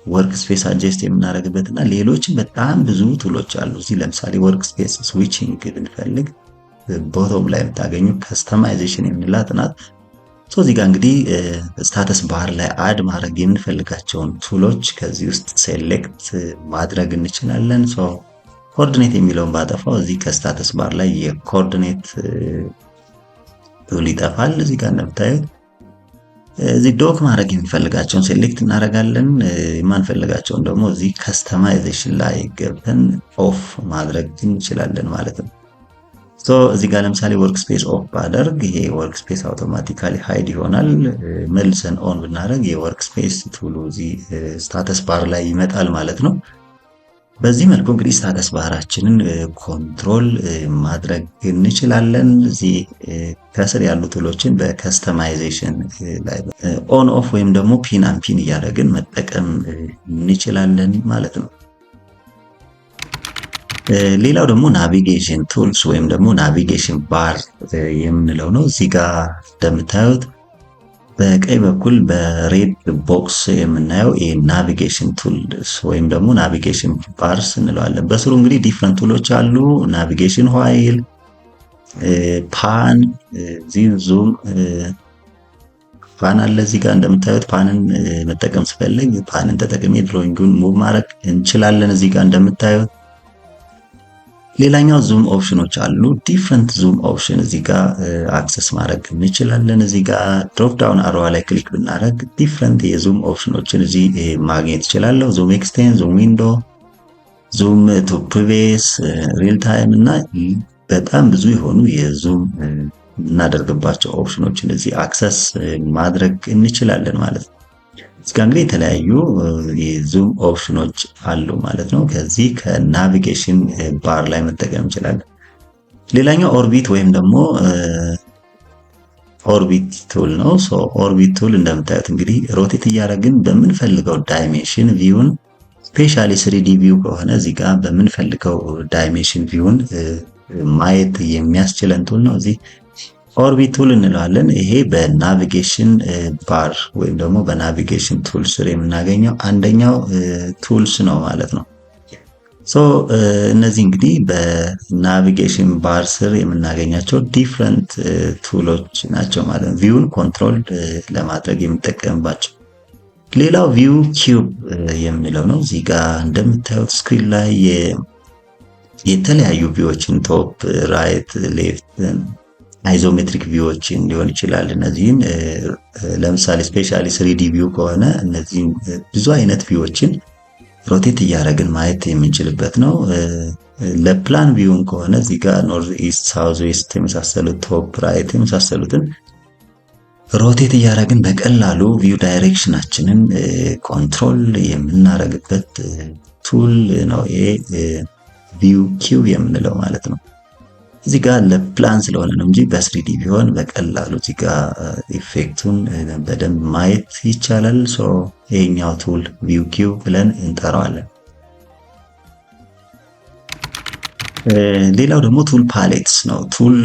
ወርክ ስፔስ አጀስት የምናደርግበት እና ሌሎችም በጣም ብዙ ቱሎች አሉ። እዚህ ለምሳሌ ወርክ ስፔስ ስዊቺንግ ብንፈልግ ቦቶም ላይ የምታገኙ ከስተማይዜሽን የምንላት ናት። እዚህ ጋር እንግዲህ ስታተስ ባር ላይ አድ ማድረግ የምንፈልጋቸውን ቱሎች ከዚህ ውስጥ ሴሌክት ማድረግ እንችላለን። ኮኦርዲኔት የሚለውን ባጠፋው እዚህ ከስታተስ ባር ላይ የኮኦርዲኔት ቱል ይጠፋል። እዚህ ጋር እንደምታዩት እዚህ ዶክ ማድረግ የምንፈልጋቸውን ሴሌክት እናደርጋለን። የማንፈልጋቸውን ደግሞ እዚህ ከስተማይዜሽን ላይ ገብተን ኦፍ ማድረግ እንችላለን ማለት ነው። እዚህ ጋር ለምሳሌ ወርክ ስፔስ ኦፍ ባደርግ ይሄ ወርክ ስፔስ አውቶማቲካሊ ሃይድ ይሆናል። መልሰን ኦን ብናደርግ የወርክ ስፔስ ቱሉ እዚህ ስታተስ ባር ላይ ይመጣል ማለት ነው። በዚህ መልኩ እንግዲህ ስታተስ ባራችንን ኮንትሮል ማድረግ እንችላለን። እዚህ ከስር ያሉ ቱሎችን በከስተማይዜሽን ላይ ኦን ኦፍ ወይም ደግሞ ፒን አንፒን እያደረግን መጠቀም እንችላለን ማለት ነው። ሌላው ደግሞ ናቪጌሽን ቱልስ ወይም ደግሞ ናቪጌሽን ባር የምንለው ነው። እዚህ ጋር እንደምታዩት በቀኝ በኩል በሬድ ቦክስ የምናየው ናቪጌሽን ቱልስ ወይም ደግሞ ናቪጌሽን ባርስ እንለዋለን። በስሩ እንግዲህ ዲፍረንት ቱሎች አሉ። ናቪጌሽን ዋይል፣ ፓን፣ ዙም ፓን አለ። እዚህ ጋር እንደምታዩት ፓንን መጠቀም ስፈልግ ፓንን ተጠቅሜ ድሮይንጉን ሙቭ ማድረግ እንችላለን። እዚህ ጋር እንደምታዩት ሌላኛው ዙም ኦፕሽኖች አሉ። ዲፍረንት ዙም ኦፕሽን እዚህ ጋር አክሰስ ማድረግ እንችላለን። እዚህ ጋር ድሮፕ ዳውን አሮዋ ላይ ክሊክ ብናደርግ ዲፍረንት የዙም ኦፕሽኖችን እዚህ ማግኘት እችላለሁ። ዙም ኤክስቴንድ፣ ዙም ዊንዶ፣ ዙም ቱ ፕሪቪየስ፣ ሪል ታይም እና በጣም ብዙ የሆኑ የዙም እናደርግባቸው ኦፕሽኖችን እዚህ አክሰስ ማድረግ እንችላለን ማለት ነው። እዚህ ጋር እንግዲህ የተለያዩ የዙም ኦፕሽኖች አሉ ማለት ነው። ከዚህ ከናቪጌሽን ባር ላይ መጠቀም እንችላለን። ሌላኛው ኦርቢት ወይም ደግሞ ኦርቢት ቱል ነው። ኦርቢት ቱል እንደምታዩት እንግዲህ ሮቴት እያደረግን በምንፈልገው ዳይሜንሽን ቪውን ስፔሻሊ 3D ቪው ከሆነ እዚህ ጋር በምንፈልገው ዳይሜንሽን ቪውን ማየት የሚያስችለን ቱል ነው። እዚህ ኦርቢት ቱል እንለዋለን። ይሄ በናቪጌሽን ባር ወይም ደግሞ በናቪጌሽን ቱል ስር የምናገኘው አንደኛው ቱልስ ነው ማለት ነው። እነዚህ እንግዲህ በናቪጌሽን ባር ስር የምናገኛቸው ዲፍረንት ቱሎች ናቸው ማለት ነው። ቪውን ኮንትሮል ለማድረግ የምንጠቀምባቸው። ሌላው ቪው ኪዩብ የምንለው ነው። እዚህ ጋር እንደምታዩት ስክሪን ላይ የተለያዩ ቪዎችን ቶፕ፣ ራይት፣ ሌፍት አይዞሜትሪክ ቪዎችን ሊሆን ይችላል። እነዚህን ለምሳሌ ስፔሻሊ 3D ቪው ከሆነ እነዚህን ብዙ አይነት ቪዎችን ሮቴት እያደረግን ማየት የምንችልበት ነው። ለፕላን ቪውን ከሆነ እዚህ ጋር ኖርዝ ኢስት፣ ሳውዝ ዌስት የመሳሰሉት ቶፕ፣ ራይት የመሳሰሉትን ሮቴት እያደረግን በቀላሉ ቪው ዳይሬክሽናችንን ኮንትሮል የምናደርግበት ቱል ነው። ይሄ ቪው ኪዩብ የምንለው ማለት ነው። እዚህ ጋር ለፕላን ስለሆነ ነው እንጂ በ3D ቢሆን በቀላሉ እዚህ ጋር ኢፌክቱን በደንብ ማየት ይቻላል። ይሄኛው ቱል ቪው ኪዩብ ብለን እንጠራዋለን። ሌላው ደግሞ ቱል ፓሌትስ ነው። ቱል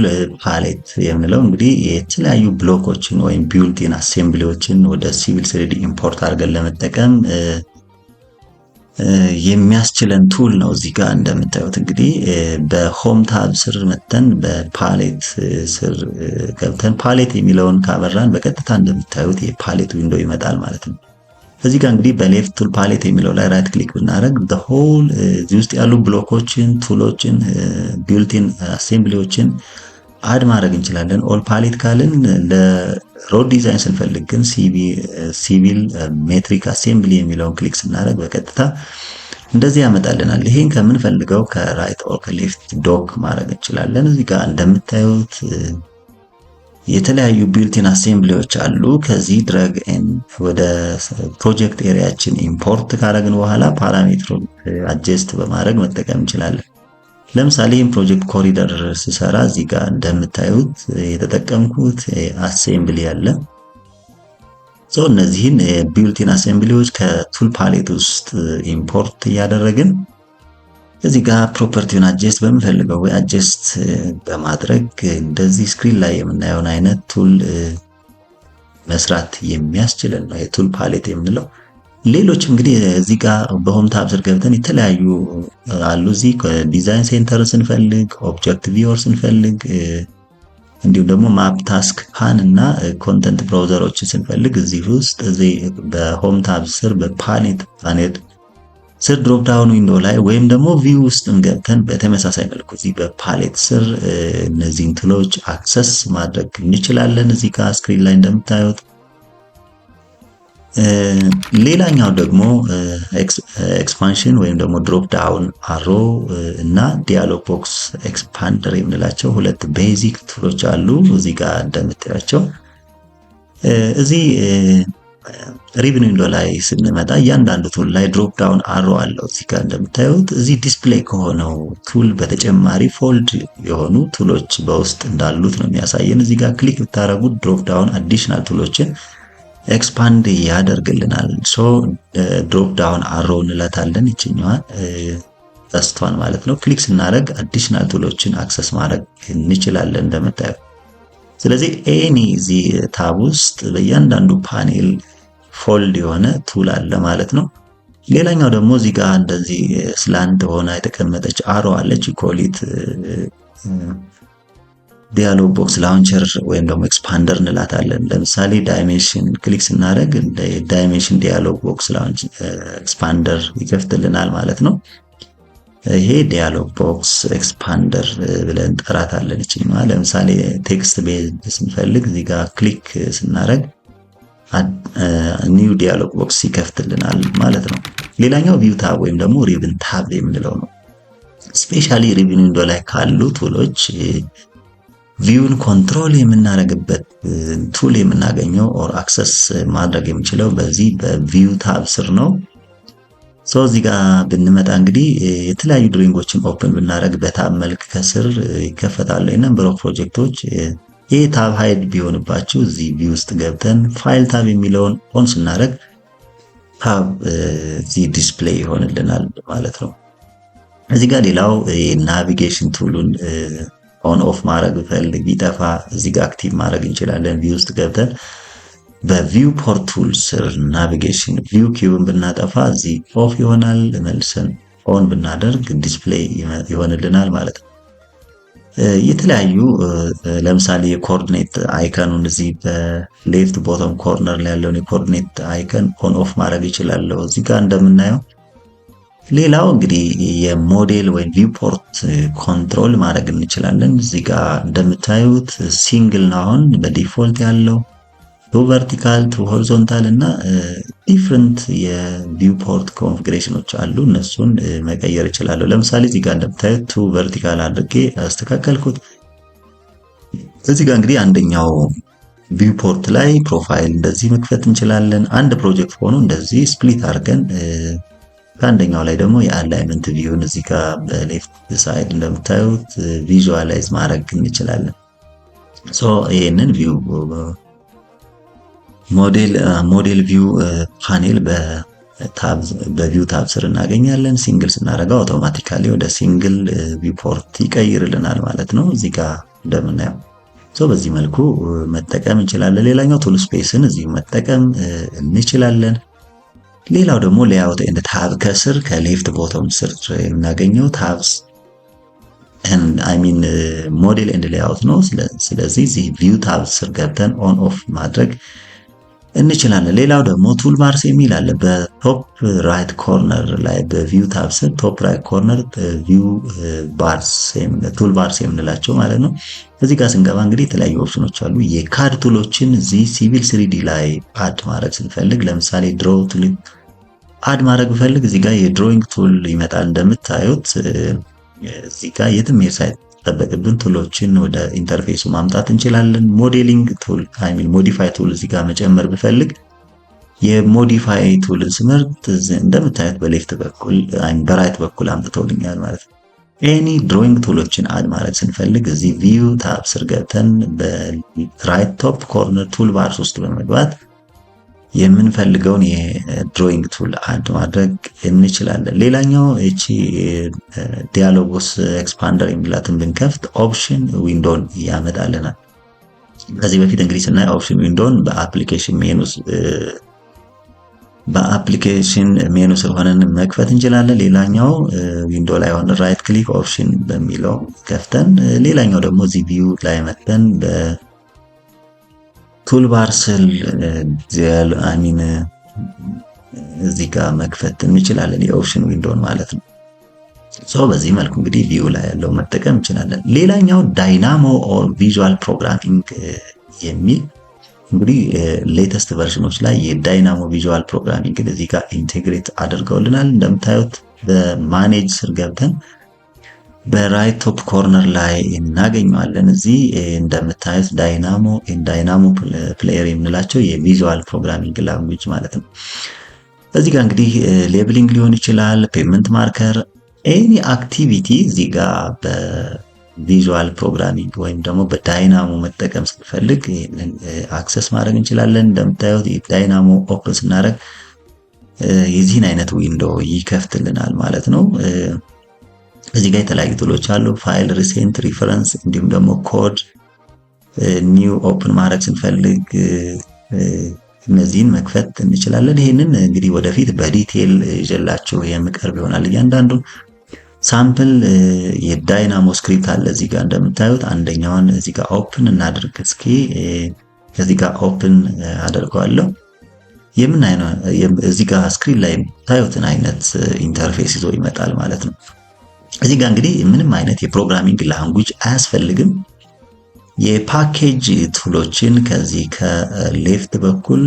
ፓሌት የምንለው እንግዲህ የተለያዩ ብሎኮችን ወይም ቢውልቲን አሴምብሊዎችን ወደ ሲቪል 3D ኢምፖርት አድርገን ለመጠቀም የሚያስችለን ቱል ነው። እዚህ ጋር እንደምታዩት እንግዲህ በሆም ታብ ስር መተን በፓሌት ስር ገብተን ፓሌት የሚለውን ካበራን በቀጥታ እንደምታዩት የፓሌት ዊንዶ ይመጣል ማለት ነው። እዚህ ጋር እንግዲህ በሌፍት ቱል ፓሌት የሚለው ላይ ራይት ክሊክ ብናደርግ ሆል እዚህ ውስጥ ያሉ ብሎኮችን፣ ቱሎችን፣ ቢልቲን አሴምብሊዎችን አድ ማድረግ እንችላለን። ኦል ፓሌት ካልን ለሮድ ዲዛይን ስንፈልግ ግን ሲቪል ሜትሪክ አሴምብሊ የሚለውን ክሊክ ስናደርግ በቀጥታ እንደዚህ ያመጣልናል። ይሄን ከምንፈልገው ከራይት ኦር ከሌፍት ዶክ ማድረግ እንችላለን። እዚህ ጋር እንደምታዩት የተለያዩ ቢልቲን አሴምብሊዎች አሉ። ከዚህ ድራግ ወደ ፕሮጀክት ኤሪያችን ኢምፖርት ካደረግን በኋላ ፓራሜትሩን አጀስት በማድረግ መጠቀም እንችላለን። ለምሳሌ ይህን ፕሮጀክት ኮሪደር ስሰራ እዚህ ጋር እንደምታዩት የተጠቀምኩት አሴምብሊ አለ። እነዚህን ቢልቲን አሴምብሊዎች ከቱል ፓሌት ውስጥ ኢምፖርት እያደረግን እዚህ ጋር ፕሮፐርቲውን አጀስት በምፈልገው ወይ አጀስት በማድረግ እንደዚህ ስክሪን ላይ የምናየውን አይነት ቱል መስራት የሚያስችለን ነው የቱል ፓሌት የምንለው። ሌሎች እንግዲህ እዚህ ጋር በሆም ታብ ስር ገብተን የተለያዩ አሉ። እዚህ ዲዛይን ሴንተር ስንፈልግ፣ ኦብጀክት ቪወር ስንፈልግ፣ እንዲሁም ደግሞ ማፕ፣ ታስክ ፓን እና ኮንተንት ብራውዘሮች ስንፈልግ እዚህ ውስጥ እዚህ በሆም ታብ ስር በፓሌት ፓኔል ስር ድሮፕ ዳውን ዊንዶ ላይ ወይም ደግሞ ቪው ውስጥ ገብተን በተመሳሳይ መልኩ እዚህ በፓሌት ስር እነዚህን ቱሎች አክሰስ ማድረግ እንችላለን። እዚህ ጋር ስክሪን ላይ እንደምታዩት ሌላኛው ደግሞ ኤክስፓንሽን ወይም ደግሞ ድሮፕ ዳውን አሮ እና ዲያሎግ ቦክስ ኤክስፓንደር የምንላቸው ሁለት ቤዚክ ቱሎች አሉ። እዚህ ጋር እንደምታያቸው እዚህ ሪቪው ዊንዶ ላይ ስንመጣ እያንዳንዱ ቱል ላይ ድሮፕ ዳውን አሮ አለው። እዚህ ጋር እንደምታዩት እዚህ ዲስፕሌይ ከሆነው ቱል በተጨማሪ ፎልድ የሆኑ ቱሎች በውስጥ እንዳሉት ነው የሚያሳየን። እዚህ ጋር ክሊክ ብታደርጉት ድሮፕ ዳውን አዲሽናል ቱሎችን ኤክስፓንድ ያደርግልናል። ድሮፕ ዳውን አሮ እንላታለን። ይችኛዋን ተስቷን ማለት ነው። ክሊክ ስናደርግ አዲሽናል ቱሎችን አክሰስ ማድረግ እንችላለን እንደምታዩት። ስለዚህ ኤኒ እዚህ ታብ ውስጥ በእያንዳንዱ ፓኔል ፎልድ የሆነ ቱል አለ ማለት ነው። ሌላኛው ደግሞ እዚህ ጋር እንደዚህ ስላንት ሆና የተቀመጠች አሮ አለች። ኮሊት ዲያሎግ ቦክስ ላውንቸር ወይም ደግሞ ኤክስፓንደር እንላታለን። ለምሳሌ ዳይሜንሽን ክሊክ ስናደርግ ዳይሜንሽን ዲያሎግ ቦክስ ላውንቸር ኤክስፓንደር ይከፍትልናል ማለት ነው። ይሄ ዲያሎግ ቦክስ ኤክስፓንደር ብለን እንጠራታለን። ይችኛዋ ለምሳሌ ቴክስት ቤዝ ስንፈልግ እዚህ ጋር ክሊክ ስናደርግ ኒው ዲያሎግ ቦክስ ይከፍትልናል ማለት ነው። ሌላኛው ቪው ታብ ወይም ደግሞ ሪብን ታብ የምንለው ነው። ስፔሻሊ ሪብን ዊንዶ ላይ ካሉ ቱሎች ቪውን ኮንትሮል የምናደርግበት ቱል የምናገኘው ኦር አክሰስ ማድረግ የምንችለው በዚህ በቪው ታብ ስር ነው። እዚህ ጋር ብንመጣ እንግዲህ የተለያዩ ድሮይንጎችን ኦፕን ብናደርግ በታብ መልክ ከስር ይከፈታሉ። የነምበር ኦፍ ፕሮጀክቶች ይህ ታብ ሃይድ ቢሆንባችሁ እዚህ ቪው ውስጥ ገብተን ፋይል ታብ የሚለውን ኦን ስናደርግ ታብ እዚህ ዲስፕሌይ ይሆንልናል ማለት ነው። እዚህ ጋር ሌላው የናቪጌሽን ቱሉን ኦን ኦፍ ማድረግ ብፈልግ ቢጠፋ እዚህ ጋር አክቲቭ ማድረግ እንችላለን። ቪው ውስጥ ገብተን በቪው ፖርት ቱል ስር ናቪጌሽን ቪው ኪውን ብናጠፋ እዚህ ኦፍ ይሆናል። መልሰን ኦን ብናደርግ ዲስፕሌይ ይሆንልናል ማለት ነው። የተለያዩ ለምሳሌ የኮኦርዲኔት አይከኑን እዚህ በሌፍት ቦተም ኮርነር ላይ ያለውን የኮኦርዲኔት አይከን ኦን ኦፍ ማድረግ ይችላለሁ እዚህ ጋር እንደምናየው። ሌላው እንግዲህ የሞዴል ወይም ቪውፖርት ኮንትሮል ማድረግ እንችላለን። እዚህ ጋር እንደምታዩት ሲንግል ነው አሁን በዲፎልት ያለው ቱ ቨርቲካል ቱ ሆሪዞንታል እና ዲፍረንት የቪውፖርት ኮንፊግሬሽኖች አሉ። እነሱን መቀየር እችላለሁ። ለምሳሌ እዚህ ጋር እንደምታዩት ቱ ቨርቲካል አድርጌ አስተካከልኩት። እዚህ ጋር እንግዲህ አንደኛው ቪውፖርት ላይ ፕሮፋይል እንደዚህ መክፈት እንችላለን። አንድ ፕሮጀክት ሆኖ እንደዚህ ስፕሊት አድርገን ከአንደኛው ላይ ደግሞ የአላይመንት ቪውን እዚህ ጋር በሌፍት ሳይድ እንደምታዩት ቪዥዋላይዝ ማድረግ እንችላለን። ይሄንን ቪው ሞዴል ቪው ፓኔል በቪው ታብ ስር እናገኛለን። ሲንግል ስናደርገው አውቶማቲካሊ ወደ ሲንግል ቪውፖርት ይቀይርልናል ማለት ነው። እዚህ ጋር እንደምናየው በዚህ መልኩ መጠቀም እንችላለን። ሌላኛው ቱል ስፔስን እዚህ መጠቀም እንችላለን። ሌላው ደግሞ ሌአውት ኤንድ ታብ ከስር ከሌፍት ቦቶም ስር የምናገኘው ታብስ ሞዴል ኤንድ ሌአውት ነው። ስለዚህ እዚህ ቪው ታብ ስር ገብተን ኦን ኦፍ ማድረግ እንችላለን። ሌላው ደግሞ ቱል ባርስ የሚል አለ በቶፕ ራይት ኮርነር ላይ በቪው ታብ ስር ቶፕ ራይት ኮርነር ቪው ባርስ ቱል ባርስ የምንላቸው ማለት ነው። እዚህ ጋር ስንገባ እንግዲህ የተለያዩ ኦፕሽኖች አሉ። የካድ ቱሎችን እዚህ ሲቪል 3ዲ ላይ አድ ማድረግ ስንፈልግ ለምሳሌ ድሮ ቱል አድ ማድረግ ብፈልግ እዚህ ጋር የድሮይንግ ቱል ይመጣል። እንደምታዩት እዚህ ጋር የትም ሳይጠበቅብን ቱሎችን ወደ ኢንተርፌሱ ማምጣት እንችላለን። ሞዴሊንግ ቱል ሞዲፋይ ቱል እዚህ ጋር መጨመር ብፈልግ የሞዲፋይ ቱልን ስመርጥ እንደምታዩት በሌፍት በኩል በራይት በኩል አምጥቶልኛል ማለት ነው። ኤኒ ድሮይንግ ቱሎችን አድ ማድረግ ስንፈልግ እዚህ ቪው ታብ ስር ገብተን በራይት ቶፕ ኮርነር ቱል ባርስ ውስጥ በመግባት የምንፈልገውን የድሮይንግ ቱል አድ ማድረግ እንችላለን። ሌላኛው እቺ ዲያሎግስ ኤክስፓንደር የሚላትን ብንከፍት ኦፕሽን ዊንዶውን ያመጣልናል። ከዚህ በፊት እንግዲህ ስናይ ኦፕሽን ዊንዶውን በአፕሊኬሽን ሜኑ ስር ሆነን መክፈት እንችላለን። ሌላኛው ዊንዶ ላይ ሆነ ራይት ክሊክ ኦፕሽን በሚለው ከፍተን ሌላኛው ደግሞ እዚህ ቪው ላይ መጥተን በቱልባር ስር እዚህ ጋር መክፈት እንችላለን የኦፕሽን ዊንዶውን ማለት ነው። በዚህ መልኩ እንግዲህ ቪው ላይ ያለው መጠቀም እንችላለን። ሌላኛው ዳይናሞ ኦር ቪዥዋል ፕሮግራሚንግ የሚል እንግዲህ ሌተስት ቨርዥኖች ላይ የዳይናሞ ቪዥዋል ፕሮግራሚንግ እዚህ ጋር ኢንቴግሬት አድርገውልናል። እንደምታዩት በማኔጅ ስር ገብተን በራይት ቶፕ ኮርነር ላይ እናገኘዋለን። እዚህ እንደምታዩት ዳይናሞ ፕሌየር የምንላቸው የቪዥዋል ፕሮግራሚንግ ላንጉዌጅ ማለት ነው። እዚህ ጋር እንግዲህ ሌብሊንግ ሊሆን ይችላል፣ ፔመንት ማርከር፣ ኤኒ አክቲቪቲ እዚህ ጋር በቪዥዋል ፕሮግራሚንግ ወይም ደግሞ በዳይናሞ መጠቀም ስንፈልግ ይሄንን አክሰስ ማድረግ እንችላለን። እንደምታዩት ዳይናሞ ኦፕን ስናደርግ የዚህን አይነት ዊንዶ ይከፍትልናል ማለት ነው። እዚህ ጋር የተለያዩ ቱሎች አሉ። ፋይል፣ ሪሴንት፣ ሪፈረንስ እንዲሁም ደግሞ ኮድ ኒው ኦፕን ማድረግ ስንፈልግ እነዚህን መክፈት እንችላለን። ይሄንን እንግዲህ ወደፊት በዲቴል ይዤላችሁ የምቀርብ ይሆናል። እያንዳንዱ ሳምፕል የዳይናሞ ስክሪፕት አለ እዚህ ጋር እንደምታዩት። አንደኛውን እዚህ ጋር ኦፕን እናድርግ እስኪ። እዚህ ጋር ኦፕን አደርገዋለሁ። እዚህ ጋር ስክሪን ላይ ታዩትን አይነት ኢንተርፌስ ይዞ ይመጣል ማለት ነው። እዚህ ጋር እንግዲህ ምንም አይነት የፕሮግራሚንግ ላንጉዌጅ አያስፈልግም። የፓኬጅ ቱሎችን ከዚህ ከሌፍት በኩል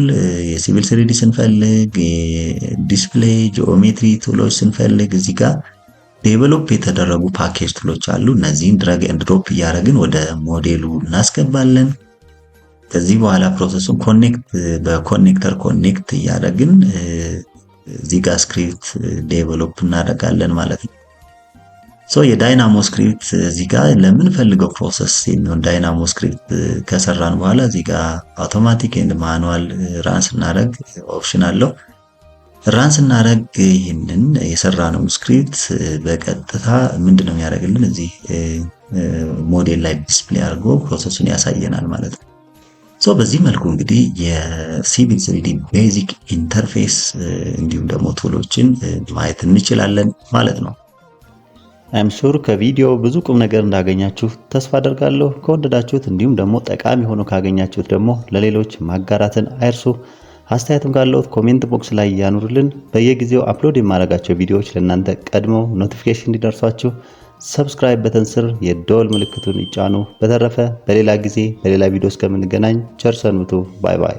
የሲቪል 3ዲ ስንፈልግ፣ የዲስፕሌይ ጂኦሜትሪ ቱሎች ስንፈልግ እዚህ ጋር ዴቨሎፕ የተደረጉ ፓኬጅ ቱሎች አሉ። እነዚህን ድራግ ኤንድ ድሮፕ እያደረግን ወደ ሞዴሉ እናስገባለን። ከዚህ በኋላ ፕሮሰሱን በኮኔክተር ኮኔክት እያደረግን እዚህ ጋር ስክሪፕት ዴቨሎፕ እናደርጋለን ማለት ነው። የዳይናሞ ስክሪፕት እዚህ ጋር ለምንፈልገው ፕሮሰስ የሚሆን ዳይናሞ ስክሪፕት ከሰራን በኋላ እዚህ ጋር አውቶማቲክ ኤንድ ማኑዋል ራን ስናደርግ ኦፕሽን አለው። ራን ስናደርግ ይህንን የሰራነው ስክሪፕት በቀጥታ ምንድነው የሚያደርግልን እዚህ ሞዴል ላይ ዲስፕሌይ አድርጎ ፕሮሰሱን ያሳየናል ማለት ነው። በዚህ መልኩ እንግዲህ የሲቪል 3ዲ ቤዚክ ኢንተርፌስ እንዲሁም ደግሞ ቱሎችን ማየት እንችላለን ማለት ነው። አይም ሹር ከቪዲዮ ብዙ ቁም ነገር እንዳገኛችሁ ተስፋ አደርጋለሁ። ከወደዳችሁት እንዲሁም ደግሞ ጠቃሚ ሆኖ ካገኛችሁት ደግሞ ለሌሎች ማጋራትን አይርሱ። አስተያየትም ካለዎት ኮሜንት ቦክስ ላይ ያኑሩልን። በየጊዜው አፕሎድ የማደርጋቸው ቪዲዮዎች ለእናንተ ቀድሞ ኖቲፊኬሽን እንዲደርሷችሁ ሰብስክራይብ በተን ስር የደወል ምልክቱን ይጫኑ። በተረፈ በሌላ ጊዜ በሌላ ቪዲዮ እስከምንገናኝ ቸር ሰንብቱ። ባይ ባይ።